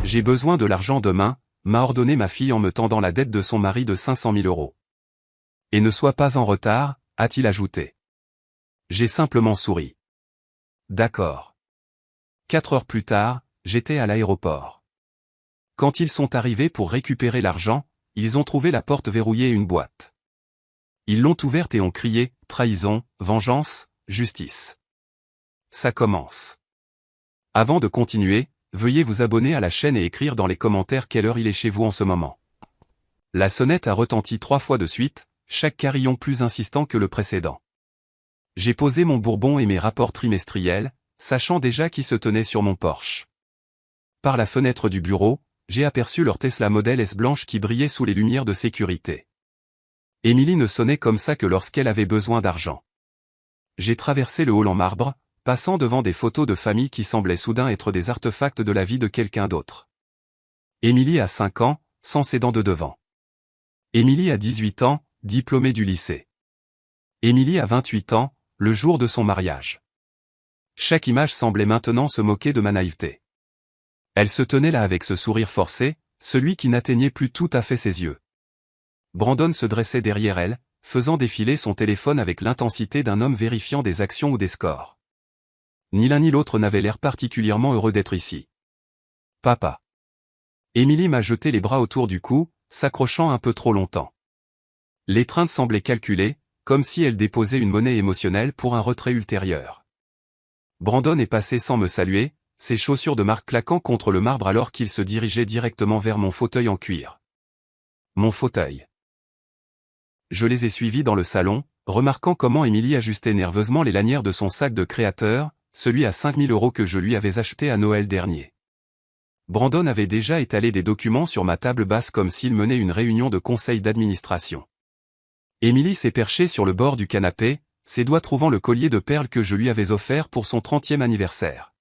J'ai besoin de l'argent demain, m'a ordonné ma fille en me tendant la dette de son mari de 500 000 €. Et ne sois pas en retard, a-t-il ajouté. J'ai simplement souri. D'accord. 4 heures plus tard, j'étais à l'aéroport. Quand ils sont arrivés pour récupérer l'argent, ils ont trouvé la porte verrouillée et une boîte. Ils l'ont ouverte et ont crié « Trahison, vengeance, justice ». Ça commence. Avant de continuer, veuillez vous abonner à la chaîne et écrire dans les commentaires quelle heure il est chez vous en ce moment. La sonnette a retenti 3 fois de suite, chaque carillon plus insistant que le précédent. J'ai posé mon bourbon et mes rapports trimestriels, sachant déjà qui se tenait sur mon Porsche. Par la fenêtre du bureau, j'ai aperçu leur Tesla Model S blanche qui brillait sous les lumières de sécurité. Émilie ne sonnait comme ça que lorsqu'elle avait besoin d'argent. J'ai traversé le hall en marbre, passant devant des photos de famille qui semblaient soudain être des artefacts de la vie de quelqu'un d'autre. Émilie a 5 ans, sans ses dents de devant. Émilie a 18 ans, diplômée du lycée. Émilie a 28 ans, le jour de son mariage. Chaque image semblait maintenant se moquer de ma naïveté. Elle se tenait là avec ce sourire forcé, celui qui n'atteignait plus tout à fait ses yeux. Brandon se dressait derrière elle, faisant défiler son téléphone avec l'intensité d'un homme vérifiant des actions ou des scores. Ni l'un ni l'autre n'avait l'air particulièrement heureux d'être ici. Papa. Émilie m'a jeté les bras autour du cou, s'accrochant un peu trop longtemps. L'étreinte semblait calculée, comme si elle déposait une monnaie émotionnelle pour un retrait ultérieur. Brandon est passé sans me saluer, ses chaussures de marque claquant contre le marbre alors qu'il se dirigeait directement vers mon fauteuil en cuir. Mon fauteuil. Je les ai suivis dans le salon, remarquant comment Émilie ajustait nerveusement les lanières de son sac de créateur, celui à 5 000 € que je lui avais acheté à Noël dernier. Brandon avait déjà étalé des documents sur ma table basse comme s'il menait une réunion de conseil d'administration. Émilie s'est perchée sur le bord du canapé, ses doigts trouvant le collier de perles que je lui avais offert pour son 30e anniversaire.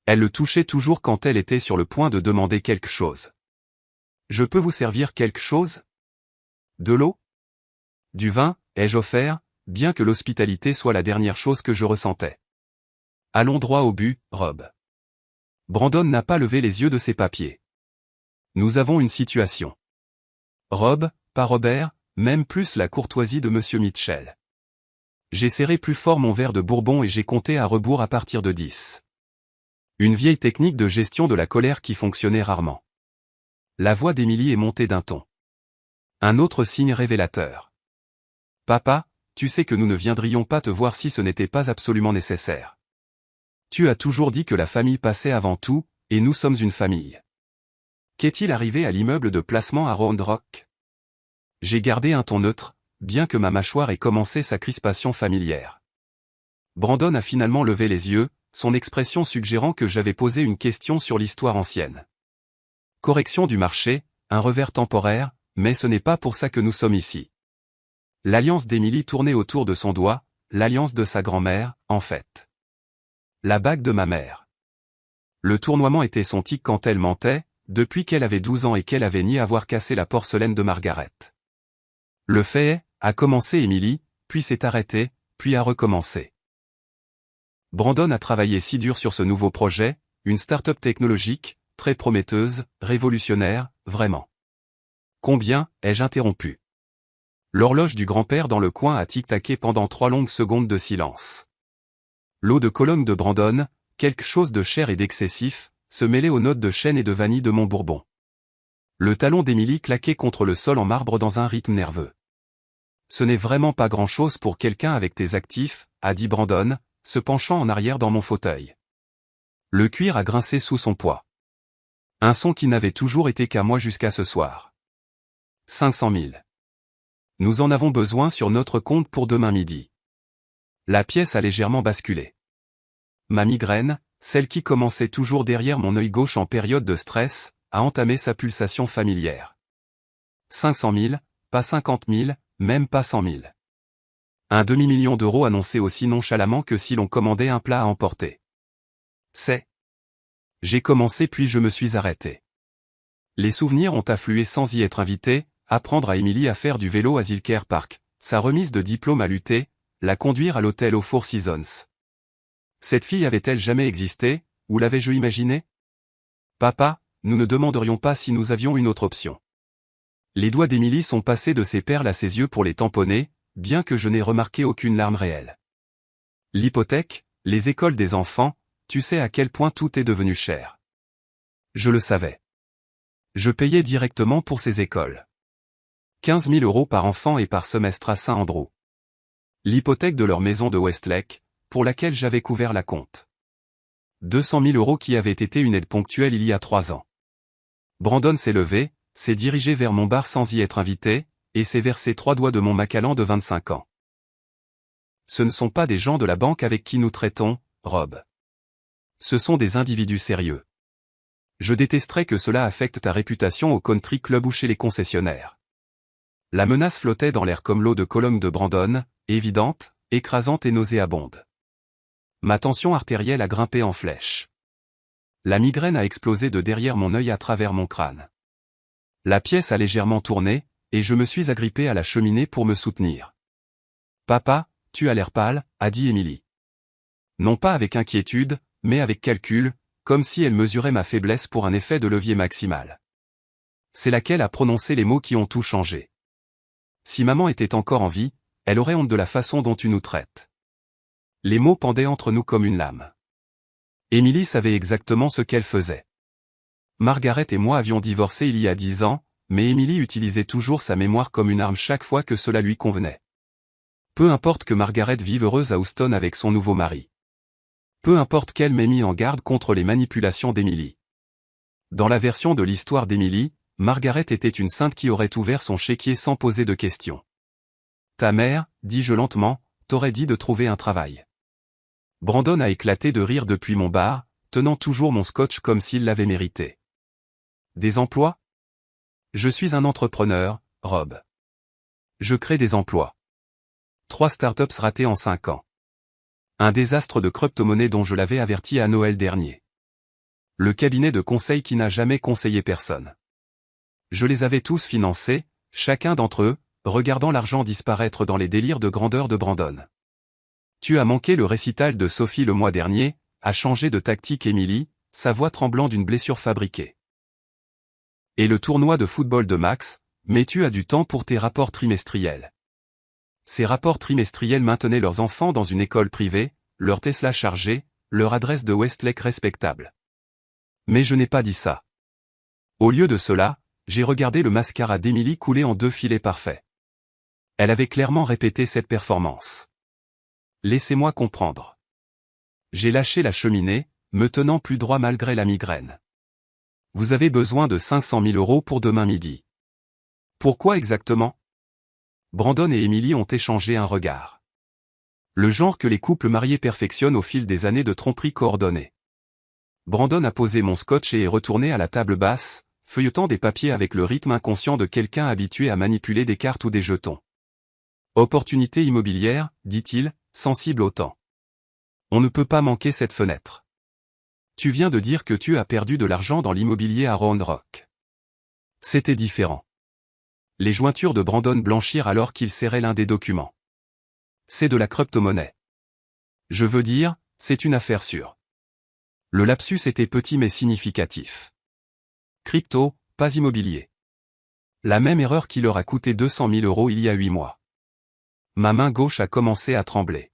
Elle le touchait toujours quand elle était sur le point de demander quelque chose. « Je peux vous servir quelque chose ? De l'eau ? Du vin, ai-je offert, bien que l'hospitalité soit la dernière chose que je ressentais. Allons droit au but, Rob. » Brandon n'a pas levé les yeux de ses papiers. Nous avons une situation. Rob, pas Robert, même plus la courtoisie de Monsieur Mitchell. J'ai serré plus fort mon verre de bourbon et j'ai compté à rebours à partir de 10. Une vieille technique de gestion de la colère qui fonctionnait rarement. La voix d'Émilie est montée d'un ton. Un autre signe révélateur. Papa, tu sais que nous ne viendrions pas te voir si ce n'était pas absolument nécessaire. Tu as toujours dit que la famille passait avant tout, et nous sommes une famille. Qu'est-il arrivé à l'immeuble de placement à Round Rock? J'ai gardé un ton neutre, bien que ma mâchoire ait commencé sa crispation familière. Brandon a finalement levé les yeux, son expression suggérant que j'avais posé une question sur l'histoire ancienne. Correction du marché, un revers temporaire, mais ce n'est pas pour ça que nous sommes ici. L'alliance d'Émilie tournait autour de son doigt, l'alliance de sa grand-mère, en fait. La bague de ma mère. Le tournoiement était son tic quand elle mentait, depuis qu'elle avait 12 ans et qu'elle avait nié avoir cassé la porcelaine de Margaret. Le fait a commencé Émilie, puis s'est arrêté, puis a recommencé. Brandon a travaillé si dur sur ce nouveau projet, une start-up technologique, très prometteuse, révolutionnaire, vraiment. Combien, ai-je interrompu? L'horloge du grand-père dans le coin a tic-taqué pendant 3 longues secondes de silence. L'eau de Cologne de Brandon, quelque chose de cher et d'excessif, se mêlait aux notes de chêne et de vanille de mon bourbon. Le talon d'Émilie claquait contre le sol en marbre dans un rythme nerveux. Ce n'est vraiment pas grand-chose pour quelqu'un avec tes actifs, a dit Brandon, se penchant en arrière dans mon fauteuil. Le cuir a grincé sous son poids. Un son qui n'avait toujours été qu'à moi jusqu'à ce soir. 500 000. Nous en avons besoin sur notre compte pour demain midi. La pièce a légèrement basculé. Ma migraine, celle qui commençait toujours derrière mon œil gauche en période de stress, a entamé sa pulsation familière. 500 000, pas 50 000, même pas 100 000. Un demi-million d'euros annoncé aussi nonchalamment que si l'on commandait un plat à emporter. C'est. J'ai commencé puis je me suis arrêté. Les souvenirs ont afflué sans y être invité, apprendre à Émilie à faire du vélo à Zilker Park, sa remise de diplôme à l'UT, la conduire à l'hôtel aux Four Seasons. Cette fille avait-elle jamais existé, ou l'avais-je imaginée? Papa, nous ne demanderions pas si nous avions une autre option. Les doigts d'Émilie sont passés de ses perles à ses yeux pour les tamponner, bien que je n'ai remarqué aucune larme réelle. L'hypothèque, les écoles des enfants, tu sais à quel point tout est devenu cher. Je le savais. Je payais directement pour ces écoles. 15 000 € par enfant et par semestre à Saint-Andrew. L'hypothèque de leur maison de Westlake, pour laquelle j'avais couvert la compte. 200 000 € qui avait été une aide ponctuelle il y a 3 ans. Brandon s'est levé, s'est dirigé vers mon bar sans y être invité, et s'est versé 3 doigts de mon Macallan de 25 ans. Ce ne sont pas des gens de la banque avec qui nous traitons, Rob. Ce sont des individus sérieux. Je détesterais que cela affecte ta réputation au country club ou chez les concessionnaires. La menace flottait dans l'air comme l'eau de Cologne de Brandon, évidente, écrasante et nauséabonde. Ma tension artérielle a grimpé en flèche. La migraine a explosé de derrière mon œil à travers mon crâne. La pièce a légèrement tourné, et je me suis agrippé à la cheminée pour me soutenir. « Papa, tu as l'air pâle », a dit Émilie. Non pas avec inquiétude, mais avec calcul, comme si elle mesurait ma faiblesse pour un effet de levier maximal. C'est laquelle a prononcé les mots qui ont tout changé. Si maman était encore en vie, elle aurait honte de la façon dont tu nous traites. Les mots pendaient entre nous comme une lame. Émilie savait exactement ce qu'elle faisait. Margaret et moi avions divorcé il y a 10 ans, mais Émilie utilisait toujours sa mémoire comme une arme chaque fois que cela lui convenait. Peu importe que Margaret vive heureuse à Houston avec son nouveau mari. Peu importe qu'elle m'ait mis en garde contre les manipulations d'Émilie. Dans la version de l'histoire d'Émilie, Margaret était une sainte qui aurait ouvert son chéquier sans poser de questions. Ta mère, dis-je lentement, t'aurait dit de trouver un travail. Brandon a éclaté de rire depuis mon bar, tenant toujours mon scotch comme s'il l'avait mérité. Des emplois? Je suis un entrepreneur, Rob. Je crée des emplois. 3 startups ratées en 5 ans. Un désastre de crypto-monnaie dont je l'avais averti à Noël dernier. Le cabinet de conseil qui n'a jamais conseillé personne. Je les avais tous financés, chacun d'entre eux, regardant l'argent disparaître dans les délires de grandeur de Brandon. Tu as manqué le récital de Sophie le mois dernier, a changé de tactique Émilie, sa voix tremblant d'une blessure fabriquée. Et le tournoi de football de Max, mais tu as du temps pour tes rapports trimestriels. Ces rapports trimestriels maintenaient leurs enfants dans une école privée, leur Tesla chargé, leur adresse de Westlake respectable. Mais je n'ai pas dit ça. Au lieu de cela, j'ai regardé le mascara d'Émilie couler en 2 filets parfaits. Elle avait clairement répété cette performance. Laissez-moi comprendre. J'ai lâché la cheminée, me tenant plus droit malgré la migraine. Vous avez besoin de 500 000 € pour demain midi. Pourquoi exactement? Brandon et Émilie ont échangé un regard. Le genre que les couples mariés perfectionnent au fil des années de tromperie coordonnée. Brandon a posé mon scotch et est retourné à la table basse, feuilletant des papiers avec le rythme inconscient de quelqu'un habitué à manipuler des cartes ou des jetons. Opportunité immobilière, dit-il, sensible au temps. On ne peut pas manquer cette fenêtre. Tu viens de dire que tu as perdu de l'argent dans l'immobilier à Round Rock. C'était différent. Les jointures de Brandon blanchirent alors qu'il serrait l'un des documents. C'est de la crypto-monnaie. Je veux dire, c'est une affaire sûre. Le lapsus était petit mais significatif. Crypto, pas immobilier. La même erreur qui leur a coûté 200 000 € il y a 8 mois. Ma main gauche a commencé à trembler.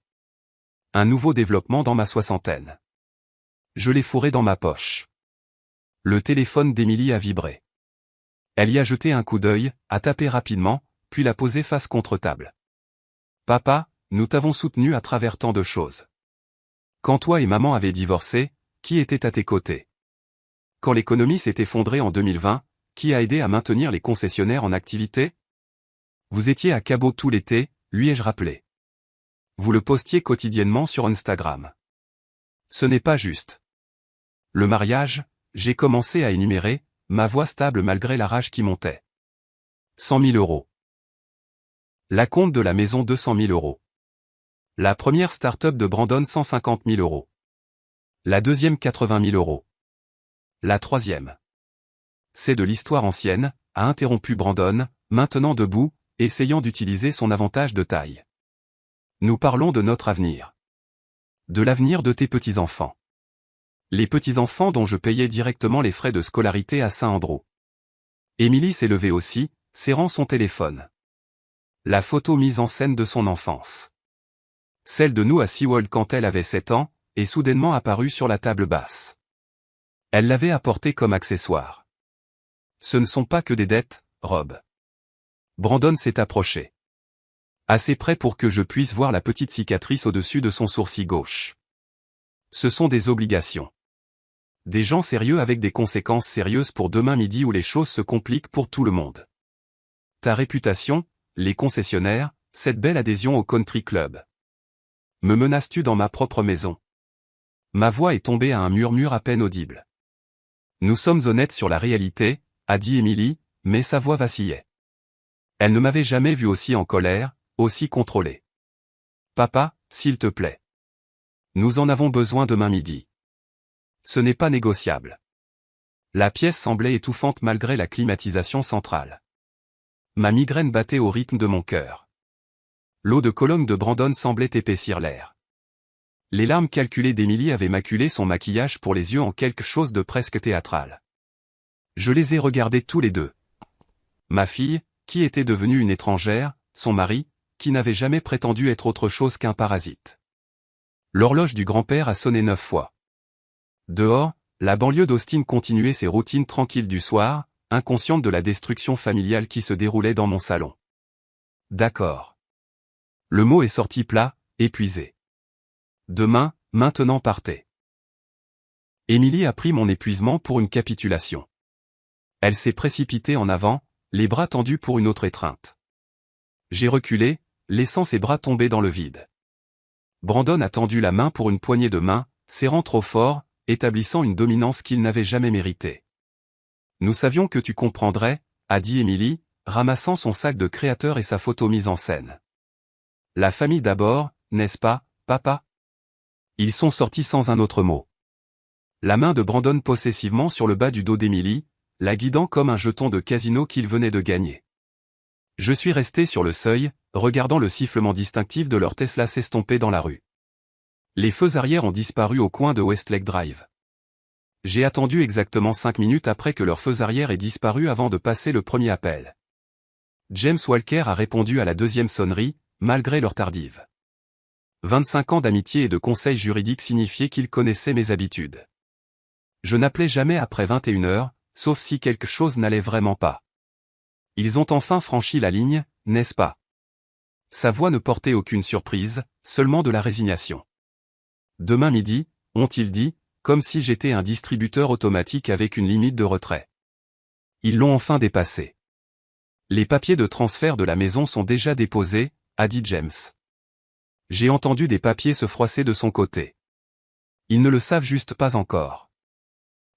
Un nouveau développement dans ma soixantaine. Je l'ai fourré dans ma poche. Le téléphone d'Émilie a vibré. Elle y a jeté un coup d'œil, a tapé rapidement, puis l'a posé face contre table. Papa, nous t'avons soutenu à travers tant de choses. Quand toi et maman avaient divorcé, qui était à tes côtés? Quand l'économie s'est effondrée en 2020, qui a aidé à maintenir les concessionnaires en activité? Vous étiez à Cabo tout l'été, lui ai-je rappelé. Vous le postiez quotidiennement sur Instagram. Ce n'est pas juste. Le mariage, j'ai commencé à énumérer, ma voix stable malgré la rage qui montait. 100 000 €. La compte de la maison 200 000 €. La première start-up de Brandon 150 000 €. La deuxième 80 000 €. La troisième. C'est de l'histoire ancienne, a interrompu Brandon, maintenant debout, essayant d'utiliser son avantage de taille. Nous parlons de notre avenir. De l'avenir de tes petits-enfants. Les petits-enfants dont je payais directement les frais de scolarité à Saint-Andrew. Émilie s'est levée aussi, serrant son téléphone. La photo mise en scène de son enfance. Celle de nous à SeaWorld quand elle avait 7 ans, est soudainement apparue sur la table basse. Elle l'avait apportée comme accessoire. Ce ne sont pas que des dettes, Rob. Brandon s'est approché. Assez près pour que je puisse voir la petite cicatrice au-dessus de son sourcil gauche. Ce sont des obligations. Des gens sérieux avec des conséquences sérieuses pour demain midi où les choses se compliquent pour tout le monde. Ta réputation, les concessionnaires, cette belle adhésion au country club. Me menaces-tu dans ma propre maison? Ma voix est tombée à un murmure à peine audible. Nous sommes honnêtes sur la réalité, a dit Émilie, mais sa voix vacillait. Elle ne m'avait jamais vu aussi en colère, aussi contrôlée. Papa, s'il te plaît. Nous en avons besoin demain midi. Ce n'est pas négociable. La pièce semblait étouffante malgré la climatisation centrale. Ma migraine battait au rythme de mon cœur. L'eau de Cologne de Brandon semblait épaissir l'air. Les larmes calculées d'Émilie avaient maculé son maquillage pour les yeux en quelque chose de presque théâtral. Je les ai regardés tous les deux. Ma fille, qui était devenue une étrangère, son mari, qui n'avait jamais prétendu être autre chose qu'un parasite. L'horloge du grand-père a sonné 9 fois. Dehors, la banlieue d'Austin continuait ses routines tranquilles du soir, inconsciente de la destruction familiale qui se déroulait dans mon salon. D'accord. Le mot est sorti plat, épuisé. Demain, maintenant partez. Émilie a pris mon épuisement pour une capitulation. Elle s'est précipitée en avant, les bras tendus pour une autre étreinte. J'ai reculé, laissant ses bras tomber dans le vide. Brandon a tendu la main pour une poignée de main, serrant trop fort, établissant une dominance qu'il n'avait jamais méritée. Nous savions que tu comprendrais, a dit Émilie, ramassant son sac de créateur et sa photo mise en scène. La famille d'abord, n'est-ce pas, papa? Ils sont sortis sans un autre mot. La main de Brandon possessivement sur le bas du dos d'Émilie, la guidant comme un jeton de casino qu'il venait de gagner. Je suis resté sur le seuil, regardant le sifflement distinctif de leur Tesla s'estomper dans la rue. Les feux arrière ont disparu au coin de Westlake Drive. J'ai attendu exactement 5 minutes après que leur feux arrière ait disparu avant de passer le premier appel. James Walker a répondu à la deuxième sonnerie, malgré leur tardive. 25 ans d'amitié et de conseils juridiques signifiaient qu'il connaissait mes habitudes. Je n'appelais jamais après 21h, sauf si quelque chose n'allait vraiment pas. Ils ont enfin franchi la ligne, n'est-ce pas? Sa voix ne portait aucune surprise, seulement de la résignation. Demain midi, ont-ils dit, comme si j'étais un distributeur automatique avec une limite de retrait. Ils l'ont enfin dépassé. Les papiers de transfert de la maison sont déjà déposés, a dit James. J'ai entendu des papiers se froisser de son côté. Ils ne le savent juste pas encore.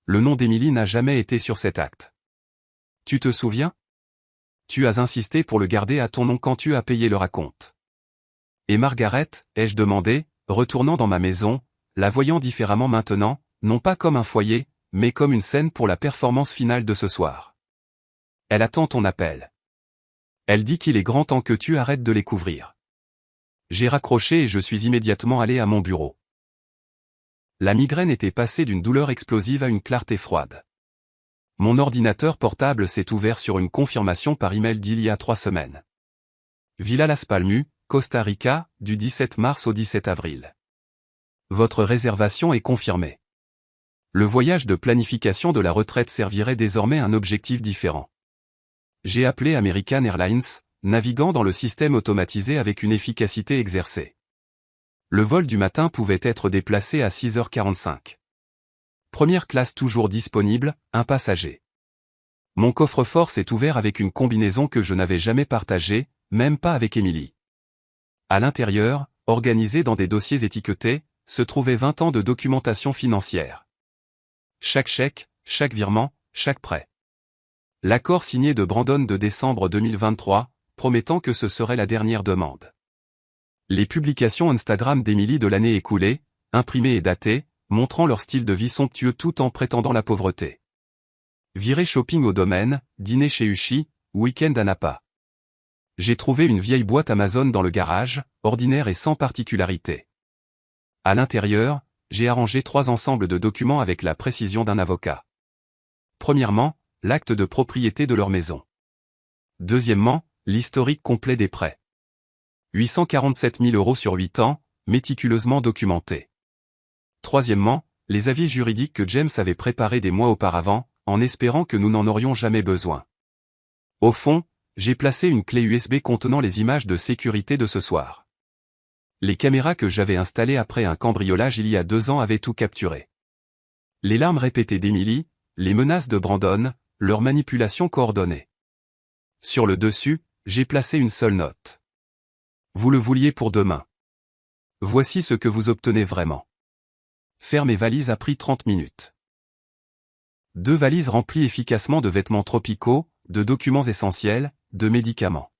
Le nom d'Émilie n'a jamais été sur cet acte. Tu te souviens? Tu as insisté pour le garder à ton nom quand tu as payé le raconte. Et Margaret, ai-je demandé, retournant dans ma maison, la voyant différemment maintenant, non pas comme un foyer, mais comme une scène pour la performance finale de ce soir. Elle attend ton appel. Elle dit qu'il est grand temps que tu arrêtes de les couvrir. J'ai raccroché et je suis immédiatement allé à mon bureau. La migraine était passée d'une douleur explosive à une clarté froide. Mon ordinateur portable s'est ouvert sur une confirmation par email d'il y a 3 semaines. Villa Las Palmas, Costa Rica, du 17 mars au 17 avril. Votre réservation est confirmée. Le voyage de planification de la retraite servirait désormais un objectif différent. J'ai appelé American Airlines, naviguant dans le système automatisé avec une efficacité exercée. Le vol du matin pouvait être déplacé à 6h45. Première classe toujours disponible, un passager. Mon coffre-fort s'est ouvert avec une combinaison que je n'avais jamais partagée, même pas avec Émilie. À l'intérieur, organisé dans des dossiers étiquetés, se trouvaient 20 ans de documentation financière. Chaque chèque, chaque virement, chaque prêt. L'accord signé de Brandon de décembre 2023, promettant que ce serait la dernière demande. Les publications Instagram d'Émilie de l'année écoulée, imprimées et datées, montrant leur style de vie somptueux tout en prétendant la pauvreté. Virée shopping au domaine, dîner chez Uchi, week-end à Napa. J'ai trouvé une vieille boîte Amazon dans le garage, ordinaire et sans particularité. À l'intérieur, j'ai arrangé 3 ensembles de documents avec la précision d'un avocat. Premièrement, l'acte de propriété de leur maison. Deuxièmement, l'historique complet des prêts. 847 000 € sur 8 ans, méticuleusement documenté. Troisièmement, les avis juridiques que James avait préparés des mois auparavant, en espérant que nous n'en aurions jamais besoin. Au fond, j'ai placé une clé USB contenant les images de sécurité de ce soir. Les caméras que j'avais installées après un cambriolage il y a 2 ans avaient tout capturé. Les larmes répétées d'Emily, les menaces de Brandon, leur manipulation coordonnée. Sur le dessus, j'ai placé une seule note. Vous le vouliez pour demain. Voici ce que vous obtenez vraiment. Faire mes valises a pris 30 minutes. 2 valises remplies efficacement de vêtements tropicaux, de documents essentiels, de médicaments.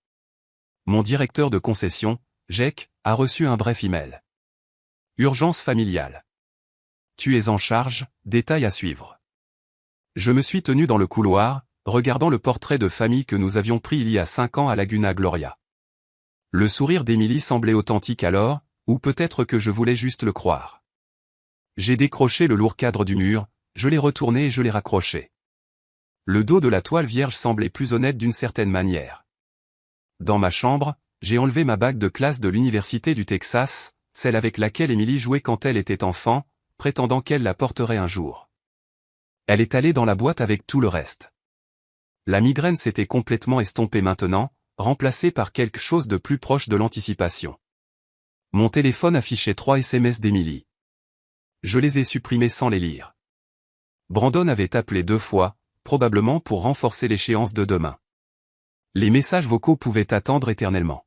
Mon directeur de concession, Jake, a reçu un bref email. Urgence familiale. Tu es en charge, détail à suivre. Je me suis tenu dans le couloir, regardant le portrait de famille que nous avions pris il y a 5 ans à Laguna Gloria. Le sourire d'Emily semblait authentique alors, ou peut-être que je voulais juste le croire. J'ai décroché le lourd cadre du mur, je l'ai retourné et je l'ai raccroché. Le dos de la toile vierge semblait plus honnête d'une certaine manière. Dans ma chambre, j'ai enlevé ma bague de classe de l'Université du Texas, celle avec laquelle Emily jouait quand elle était enfant, prétendant qu'elle la porterait un jour. Elle est allée dans la boîte avec tout le reste. La migraine s'était complètement estompée maintenant, remplacée par quelque chose de plus proche de l'anticipation. Mon téléphone affichait 3 SMS d'Emily. Je les ai supprimés sans les lire. Brandon avait appelé 2 fois, probablement pour renforcer l'échéance de demain. Les messages vocaux pouvaient attendre éternellement.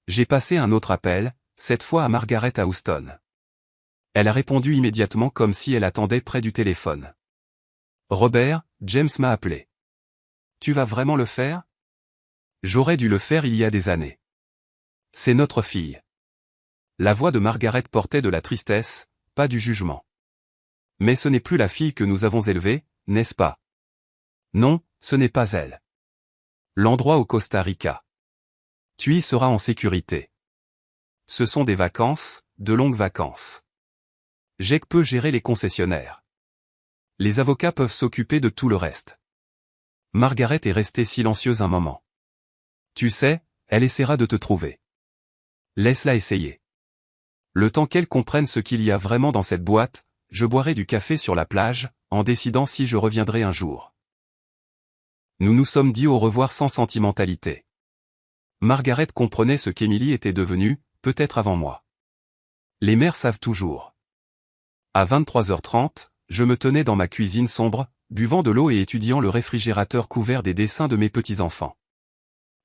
J'ai passé un autre appel, cette fois à Margaret à Houston. Elle a répondu immédiatement comme si elle attendait près du téléphone. Robert, James m'a appelé. Tu vas vraiment le faire? J'aurais dû le faire il y a des années. C'est notre fille. La voix de Margaret portait de la tristesse, pas du jugement. Mais ce n'est plus la fille que nous avons élevée, n'est-ce pas? Non, ce n'est pas elle. L'endroit au Costa Rica. Tu y seras en sécurité. Ce sont des vacances, de longues vacances. Jake peut gérer les concessionnaires. Les avocats peuvent s'occuper de tout le reste. Margaret est restée silencieuse un moment. Tu sais, elle essaiera de te trouver. Laisse-la essayer. Le temps qu'elle comprenne ce qu'il y a vraiment dans cette boîte, je boirai du café sur la plage, en décidant si je reviendrai un jour. Nous nous sommes dit au revoir sans sentimentalité. Margaret comprenait ce qu'Emily était devenue, peut-être avant moi. Les mères savent toujours. À 23h30, je me tenais dans ma cuisine sombre, buvant de l'eau et étudiant le réfrigérateur couvert des dessins de mes petits-enfants.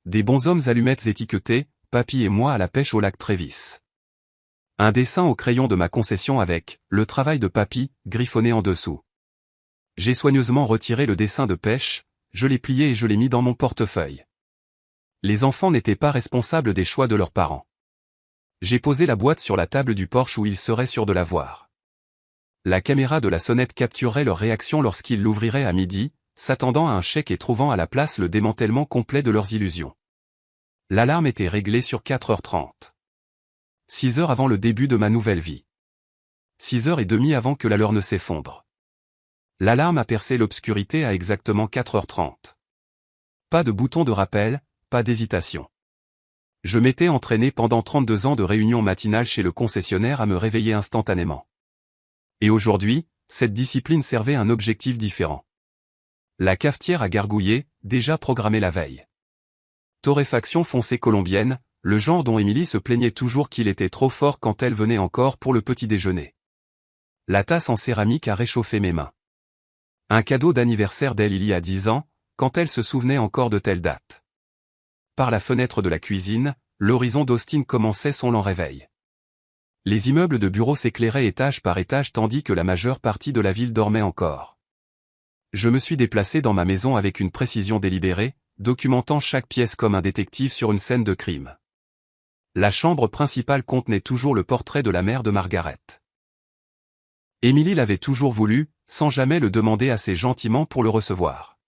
Des bonshommes allumettes étiquetés, Papy et moi à la pêche au lac Travis. Un dessin au crayon de ma concession avec « Le travail de Papy » griffonné en dessous. J'ai soigneusement retiré le dessin de pêche, je l'ai plié et je l'ai mis dans mon portefeuille. Les enfants n'étaient pas responsables des choix de leurs parents. J'ai posé la boîte sur la table du porche où ils seraient sûrs de la voir. La caméra de la sonnette capturerait leur réaction lorsqu'ils l'ouvriraient à midi, s'attendant à un chèque et trouvant à la place le démantèlement complet de leurs illusions. L'alarme était réglée sur 4h30. 6 heures avant le début de ma nouvelle vie. 6h30 avant que la leur ne s'effondre. L'alarme a percé l'obscurité à exactement 4h30. Pas de bouton de rappel, pas d'hésitation. Je m'étais entraîné pendant 32 ans de réunions matinales chez le concessionnaire à me réveiller instantanément. Et aujourd'hui, cette discipline servait un objectif différent. La cafetière a gargouillé, déjà programmée la veille. Torréfaction foncée colombienne, le genre dont Emily se plaignait toujours qu'il était trop fort quand elle venait encore pour le petit déjeuner. La tasse en céramique a réchauffé mes mains. Un cadeau d'anniversaire d'elle il y a 10 ans, quand elle se souvenait encore de telle date. Par la fenêtre de la cuisine, l'horizon d'Austin commençait son lent réveil. Les immeubles de bureaux s'éclairaient étage par étage tandis que la majeure partie de la ville dormait encore. Je me suis déplacé dans ma maison avec une précision délibérée, documentant chaque pièce comme un détective sur une scène de crime. La chambre principale contenait toujours le portrait de la mère de Margaret. Emily l'avait toujours voulu, sans jamais le demander assez gentiment pour le recevoir.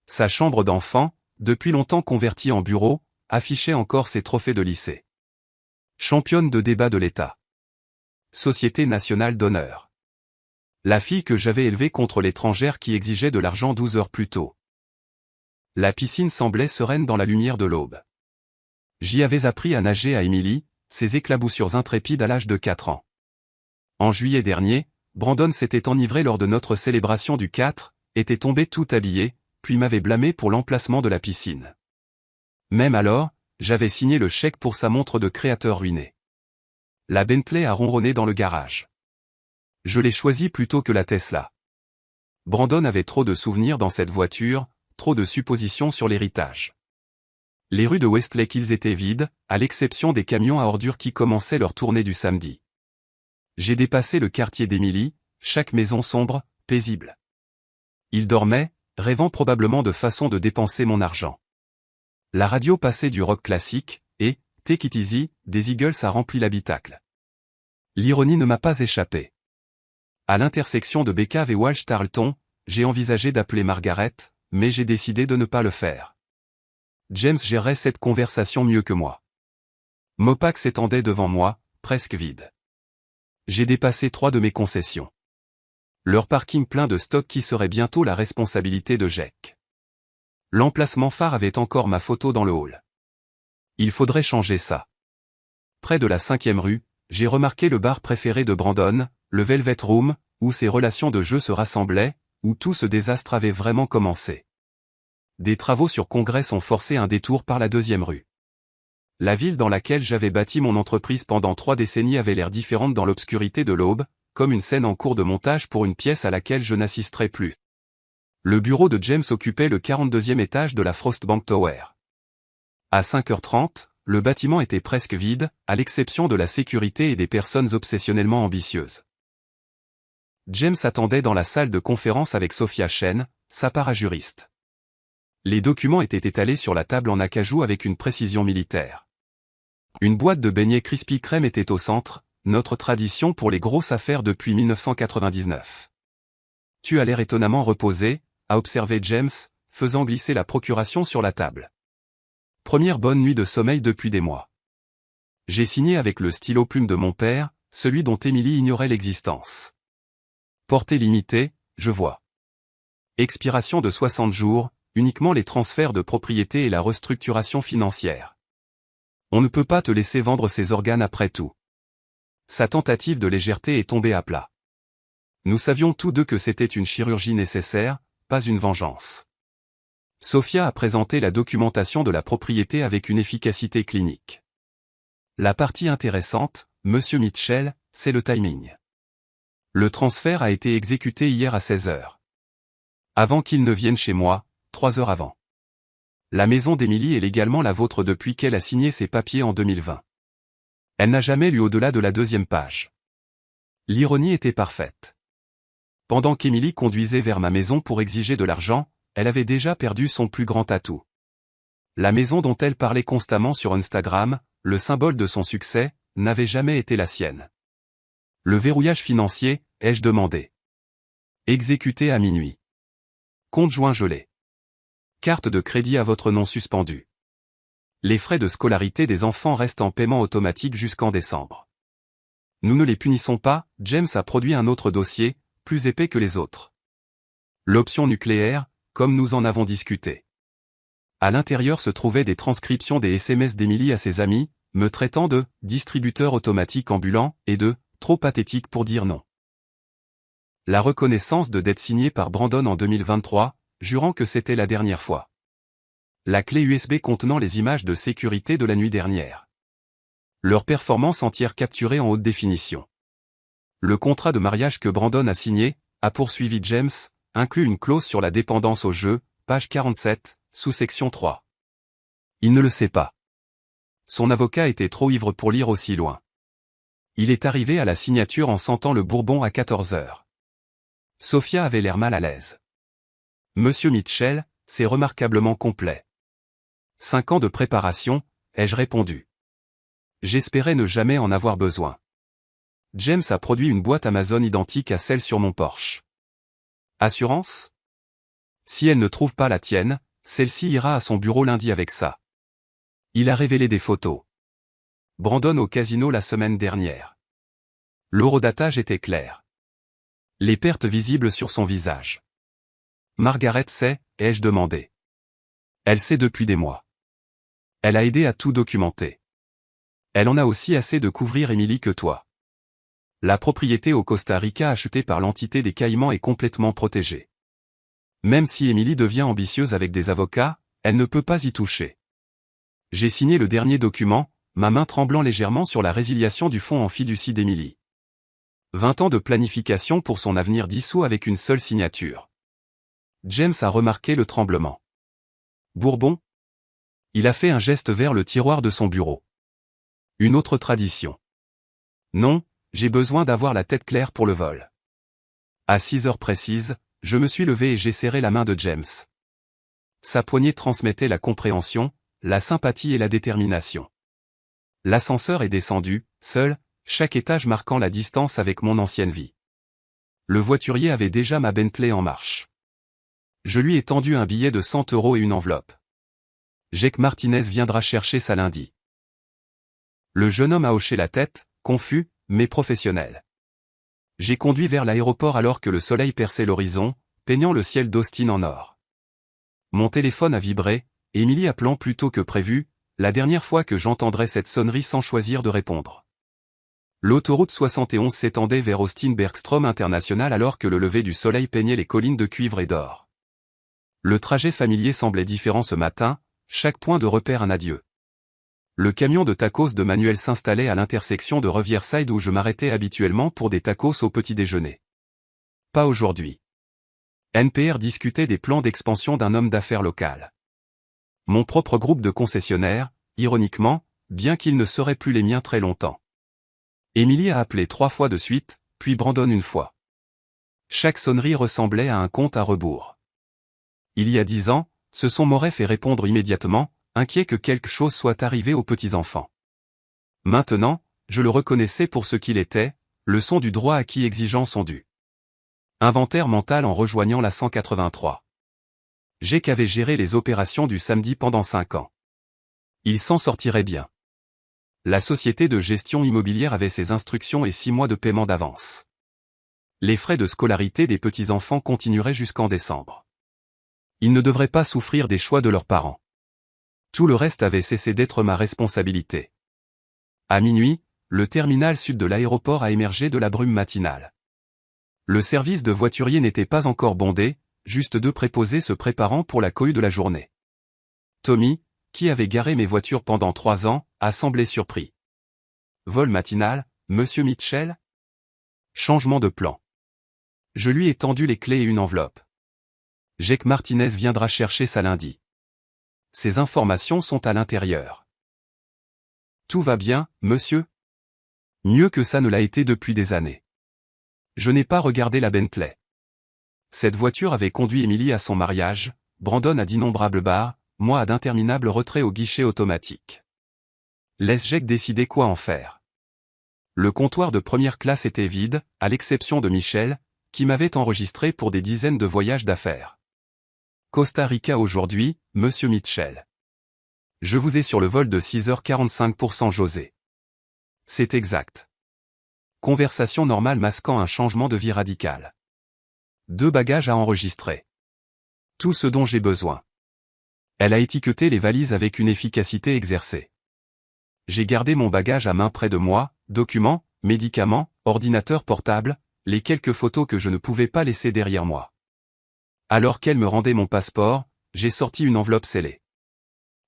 Sa chambre d'enfant, depuis longtemps convertie en bureau, affichait encore ses trophées de lycée. Championne de débat de l'État. Société nationale d'honneur. La fille que j'avais élevée contre l'étrangère qui exigeait de l'argent 12 heures plus tôt. La piscine semblait sereine dans la lumière de l'aube. J'y avais appris à nager à Emily, ses éclaboussures intrépides à l'âge de 4 ans. En juillet dernier, Brandon s'était enivré lors de notre célébration du 4, était tombé tout habillé, puis m'avait blâmé pour l'emplacement de la piscine. Même alors, j'avais signé le chèque pour sa montre de créateur ruiné. La Bentley a ronronné dans le garage. Je l'ai choisie plutôt que la Tesla. Brandon avait trop de souvenirs dans cette voiture, trop de suppositions sur l'héritage. Les rues de Westlake Hills étaient vides, à l'exception des camions à ordures qui commençaient leur tournée du samedi. J'ai dépassé le quartier d'Emily, chaque maison sombre, paisible. Il dormait, rêvant probablement de façon de dépenser mon argent. La radio passait du rock classique, et, Take It Easy, des Eagles a rempli l'habitacle. L'ironie ne m'a pas échappé. À l'intersection de Beccave et Walsh Tarleton, j'ai envisagé d'appeler Margaret, mais j'ai décidé de ne pas le faire. James gérait cette conversation mieux que moi. Mopac s'étendait devant moi, presque vide. J'ai dépassé 3 de mes concessions. Leur parking plein de stock qui serait bientôt la responsabilité de Jack. L'emplacement phare avait encore ma photo dans le hall. Il faudrait changer ça. Près de la 5e rue, j'ai remarqué le bar préféré de Brandon, le Velvet Room, où ses relations de jeu se rassemblaient, où tout ce désastre avait vraiment commencé. Des travaux sur Congress ont forcé un détour par la 2e rue. La ville dans laquelle j'avais bâti mon entreprise pendant 3 décennies avait l'air différente dans l'obscurité de l'aube, comme une scène en cours de montage pour une pièce à laquelle je n'assisterai plus. Le bureau de James occupait le 42e étage de la Frostbank Tower. À 5h30, le bâtiment était presque vide, à l'exception de la sécurité et des personnes obsessionnellement ambitieuses. James attendait dans la salle de conférence avec Sophia Chen, sa parajuriste. Les documents étaient étalés sur la table en acajou avec une précision militaire. Une boîte de beignets Krispy Kreme était au centre, notre tradition pour les grosses affaires depuis 1999. Tu as l'air étonnamment reposé, a observé James, faisant glisser la procuration sur la table. Première bonne nuit de sommeil depuis des mois. J'ai signé avec le stylo plume de mon père, celui dont Emily ignorait l'existence. Portée limitée, je vois. Expiration de 60 jours, uniquement les transferts de propriété et la restructuration financière. On ne peut pas te laisser vendre ses organes après tout. Sa tentative de légèreté est tombée à plat. Nous savions tous deux que c'était une chirurgie nécessaire, pas une vengeance. Sophia a présenté la documentation de la propriété avec une efficacité clinique. La partie intéressante, Monsieur Mitchell, c'est le timing. Le transfert a été exécuté hier à 16h. Avant qu'il ne vienne chez moi, 3 heures avant. La maison d'Emily est légalement la vôtre depuis qu'elle a signé ses papiers en 2020. Elle n'a jamais lu au-delà de la 2e page. L'ironie était parfaite. Pendant qu'Emily conduisait vers ma maison pour exiger de l'argent, elle avait déjà perdu son plus grand atout. La maison dont elle parlait constamment sur Instagram, le symbole de son succès, n'avait jamais été la sienne. Le verrouillage financier, ai-je demandé. Exécuté à minuit. Compte joint gelé. Carte de crédit à votre nom suspendue. Les frais de scolarité des enfants restent en paiement automatique jusqu'en décembre. Nous ne les punissons pas, James a produit un autre dossier, plus épais que les autres. L'option nucléaire, comme nous en avons discuté. À l'intérieur se trouvaient des transcriptions des SMS d'Emily à ses amis, me traitant de « distributeur automatique ambulant » et de « trop pathétique pour dire non ». La reconnaissance de dette signée par Brandon en 2023, jurant que c'était la dernière fois. La clé USB contenant les images de sécurité de la nuit dernière. Leur performance entière capturée en haute définition. Le contrat de mariage que Brandon a signé, a poursuivi James, inclut une clause sur la dépendance au jeu, page 47, sous-section 3. Il ne le sait pas. Son avocat était trop ivre pour lire aussi loin. Il est arrivé à la signature en sentant le bourbon à 14h. Sophia avait l'air mal à l'aise. Monsieur Mitchell, c'est remarquablement complet. 5 ans de préparation, ai-je répondu. J'espérais ne jamais en avoir besoin. James a produit une boîte Amazon identique à celle sur mon Porsche. Assurance? Si elle ne trouve pas la tienne, celle-ci ira à son bureau lundi avec ça. Il a révélé des photos. Brandon au casino la semaine dernière. L'horodatage était clair. Les pertes visibles sur son visage. Margaret sait, ai-je demandé. Elle sait depuis des mois. Elle a aidé à tout documenter. Elle en a aussi assez de couvrir Emily que toi. La propriété au Costa Rica achetée par l'entité des Caïmans est complètement protégée. Même si Emily devient ambitieuse avec des avocats, elle ne peut pas y toucher. J'ai signé le dernier document, ma main tremblant légèrement sur la résiliation du fonds en fiducie d'Emily. 20 ans de planification pour son avenir dissous avec une seule signature. James a remarqué le tremblement. Bourbon? Il a fait un geste vers le tiroir de son bureau. Une autre tradition. Non, j'ai besoin d'avoir la tête claire pour le vol. À 6 heures précises, je me suis levé et j'ai serré la main de James. Sa poignée transmettait la compréhension, la sympathie et la détermination. L'ascenseur est descendu, seul, chaque étage marquant la distance avec mon ancienne vie. Le voiturier avait déjà ma Bentley en marche. Je lui ai tendu un billet de 100 € et une enveloppe. Jake Martinez viendra chercher ça lundi. Le jeune homme a hoché la tête, confus, mais professionnel. J'ai conduit vers l'aéroport alors que le soleil perçait l'horizon, peignant le ciel d'Austin en or. Mon téléphone a vibré, Emily appelant plus tôt que prévu, la dernière fois que j'entendrais cette sonnerie sans choisir de répondre. L'autoroute 71 s'étendait vers Austin-Bergstrom International alors que le lever du soleil peignait les collines de cuivre et d'or. Le trajet familier semblait différent ce matin, chaque point de repère un adieu. Le camion de tacos de Manuel s'installait à l'intersection de Riverside où je m'arrêtais habituellement pour des tacos au petit déjeuner. Pas aujourd'hui. NPR discutait des plans d'expansion d'un homme d'affaires local. Mon propre groupe de concessionnaires, ironiquement, bien qu'ils ne seraient plus les miens très longtemps. Emily a appelé 3 fois de suite, puis Brandon une fois. Chaque sonnerie ressemblait à un compte à rebours. Il y a 10 ans, ce son m'aurait fait répondre immédiatement, inquiet que quelque chose soit arrivé aux petits-enfants. Maintenant, je le reconnaissais pour ce qu'il était, le son du droit acquis exigeant son dû. Inventaire mental en rejoignant la 183. Jake avait géré les opérations du samedi pendant 5 ans. Il s'en sortirait bien. La société de gestion immobilière avait ses instructions et 6 mois de paiement d'avance. Les frais de scolarité des petits-enfants continueraient jusqu'en décembre. Ils ne devraient pas souffrir des choix de leurs parents. Tout le reste avait cessé d'être ma responsabilité. À minuit, le terminal sud de l'aéroport a émergé de la brume matinale. Le service de voiturier n'était pas encore bondé, juste 2 préposés se préparant pour la cohue de la journée. Tommy, qui avait garé mes voitures pendant 3 ans, a semblé surpris. Vol matinal, Monsieur Mitchell? Changement de plan. Je lui ai tendu les clés et une enveloppe. Jake Martinez viendra chercher ça lundi. Ces informations sont à l'intérieur. Tout va bien, monsieur? Mieux que ça ne l'a été depuis des années. Je n'ai pas regardé la Bentley. Cette voiture avait conduit Emily à son mariage, Brandon à d'innombrables bars, moi à d'interminables retraits au guichet automatique. Laisse Jake décider quoi en faire. Le comptoir de première classe était vide, à l'exception de Michel, qui m'avait enregistré pour des dizaines de voyages d'affaires. Costa Rica aujourd'hui, Monsieur Mitchell. Je vous ai sur le vol de 6h45 José. C'est exact. Conversation normale masquant un changement de vie radical. 2 bagages à enregistrer. Tout ce dont j'ai besoin. Elle a étiqueté les valises avec une efficacité exercée. J'ai gardé mon bagage à main près de moi, documents, médicaments, ordinateur portable, les quelques photos que je ne pouvais pas laisser derrière moi. Alors qu'elle me rendait mon passeport, j'ai sorti une enveloppe scellée.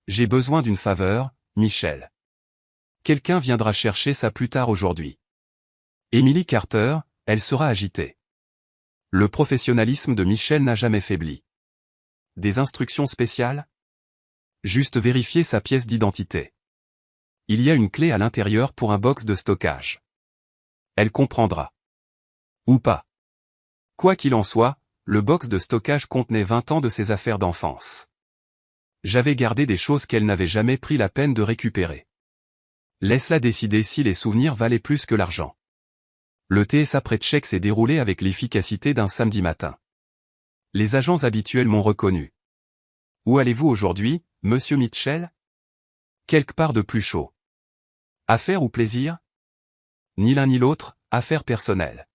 J'ai besoin d'une faveur, Michel. Quelqu'un viendra chercher ça plus tard aujourd'hui. Emily Carter, elle sera agitée. Le professionnalisme de Michel n'a jamais faibli. Des instructions spéciales? Juste vérifier sa pièce d'identité. Il y a une clé à l'intérieur pour un box de stockage. Elle comprendra. Ou pas. Quoi qu'il en soit, le box de stockage contenait 20 ans de ses affaires d'enfance. J'avais gardé des choses qu'elle n'avait jamais pris la peine de récupérer. Laisse-la décider si les souvenirs valaient plus que l'argent. Le TSA pré-check s'est déroulé avec l'efficacité d'un samedi matin. Les agents habituels m'ont reconnu. Où allez-vous aujourd'hui, Monsieur Mitchell? Quelque part de plus chaud. Affaire ou plaisir? Ni l'un ni l'autre, affaires personnelles.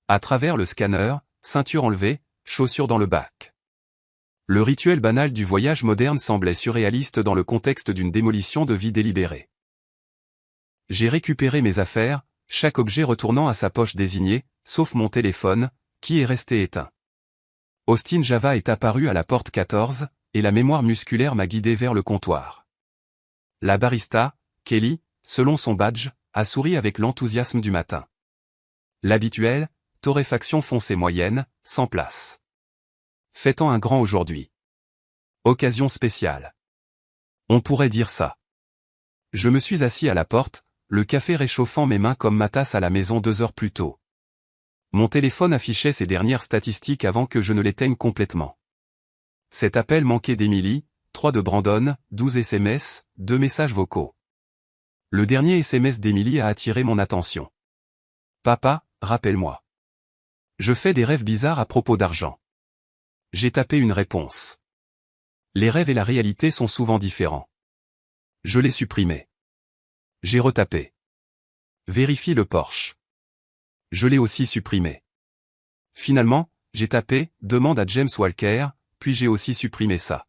À travers le scanner, ceinture enlevée, chaussures dans le bac. Le rituel banal du voyage moderne semblait surréaliste dans le contexte d'une démolition de vie délibérée. J'ai récupéré mes affaires, chaque objet retournant à sa poche désignée, sauf mon téléphone, qui est resté éteint. Austin Java est apparu à la porte 14, et la mémoire musculaire m'a guidé vers le comptoir. La barista, Kelly, selon son badge, a souri avec l'enthousiasme du matin. L'habituel, torréfaction foncée moyenne, sans place. Fêtant un grand aujourd'hui. Occasion spéciale. On pourrait dire ça. Je me suis assis à la porte, le café réchauffant mes mains comme ma tasse à la maison 2 heures plus tôt. Mon téléphone affichait ses dernières statistiques avant que je ne l'éteigne complètement. Cet appel manqué d'Emily, 3 de Brandon, 12 SMS, 2 messages vocaux. Le dernier SMS d'Emily a attiré mon attention. Papa, rappelle-moi. Je fais des rêves bizarres à propos d'argent. J'ai tapé une réponse. Les rêves et la réalité sont souvent différents. Je l'ai supprimé. J'ai retapé. Vérifie le Porsche. Je l'ai aussi supprimé. Finalement, j'ai tapé « Demande à James Walker », puis j'ai aussi supprimé ça.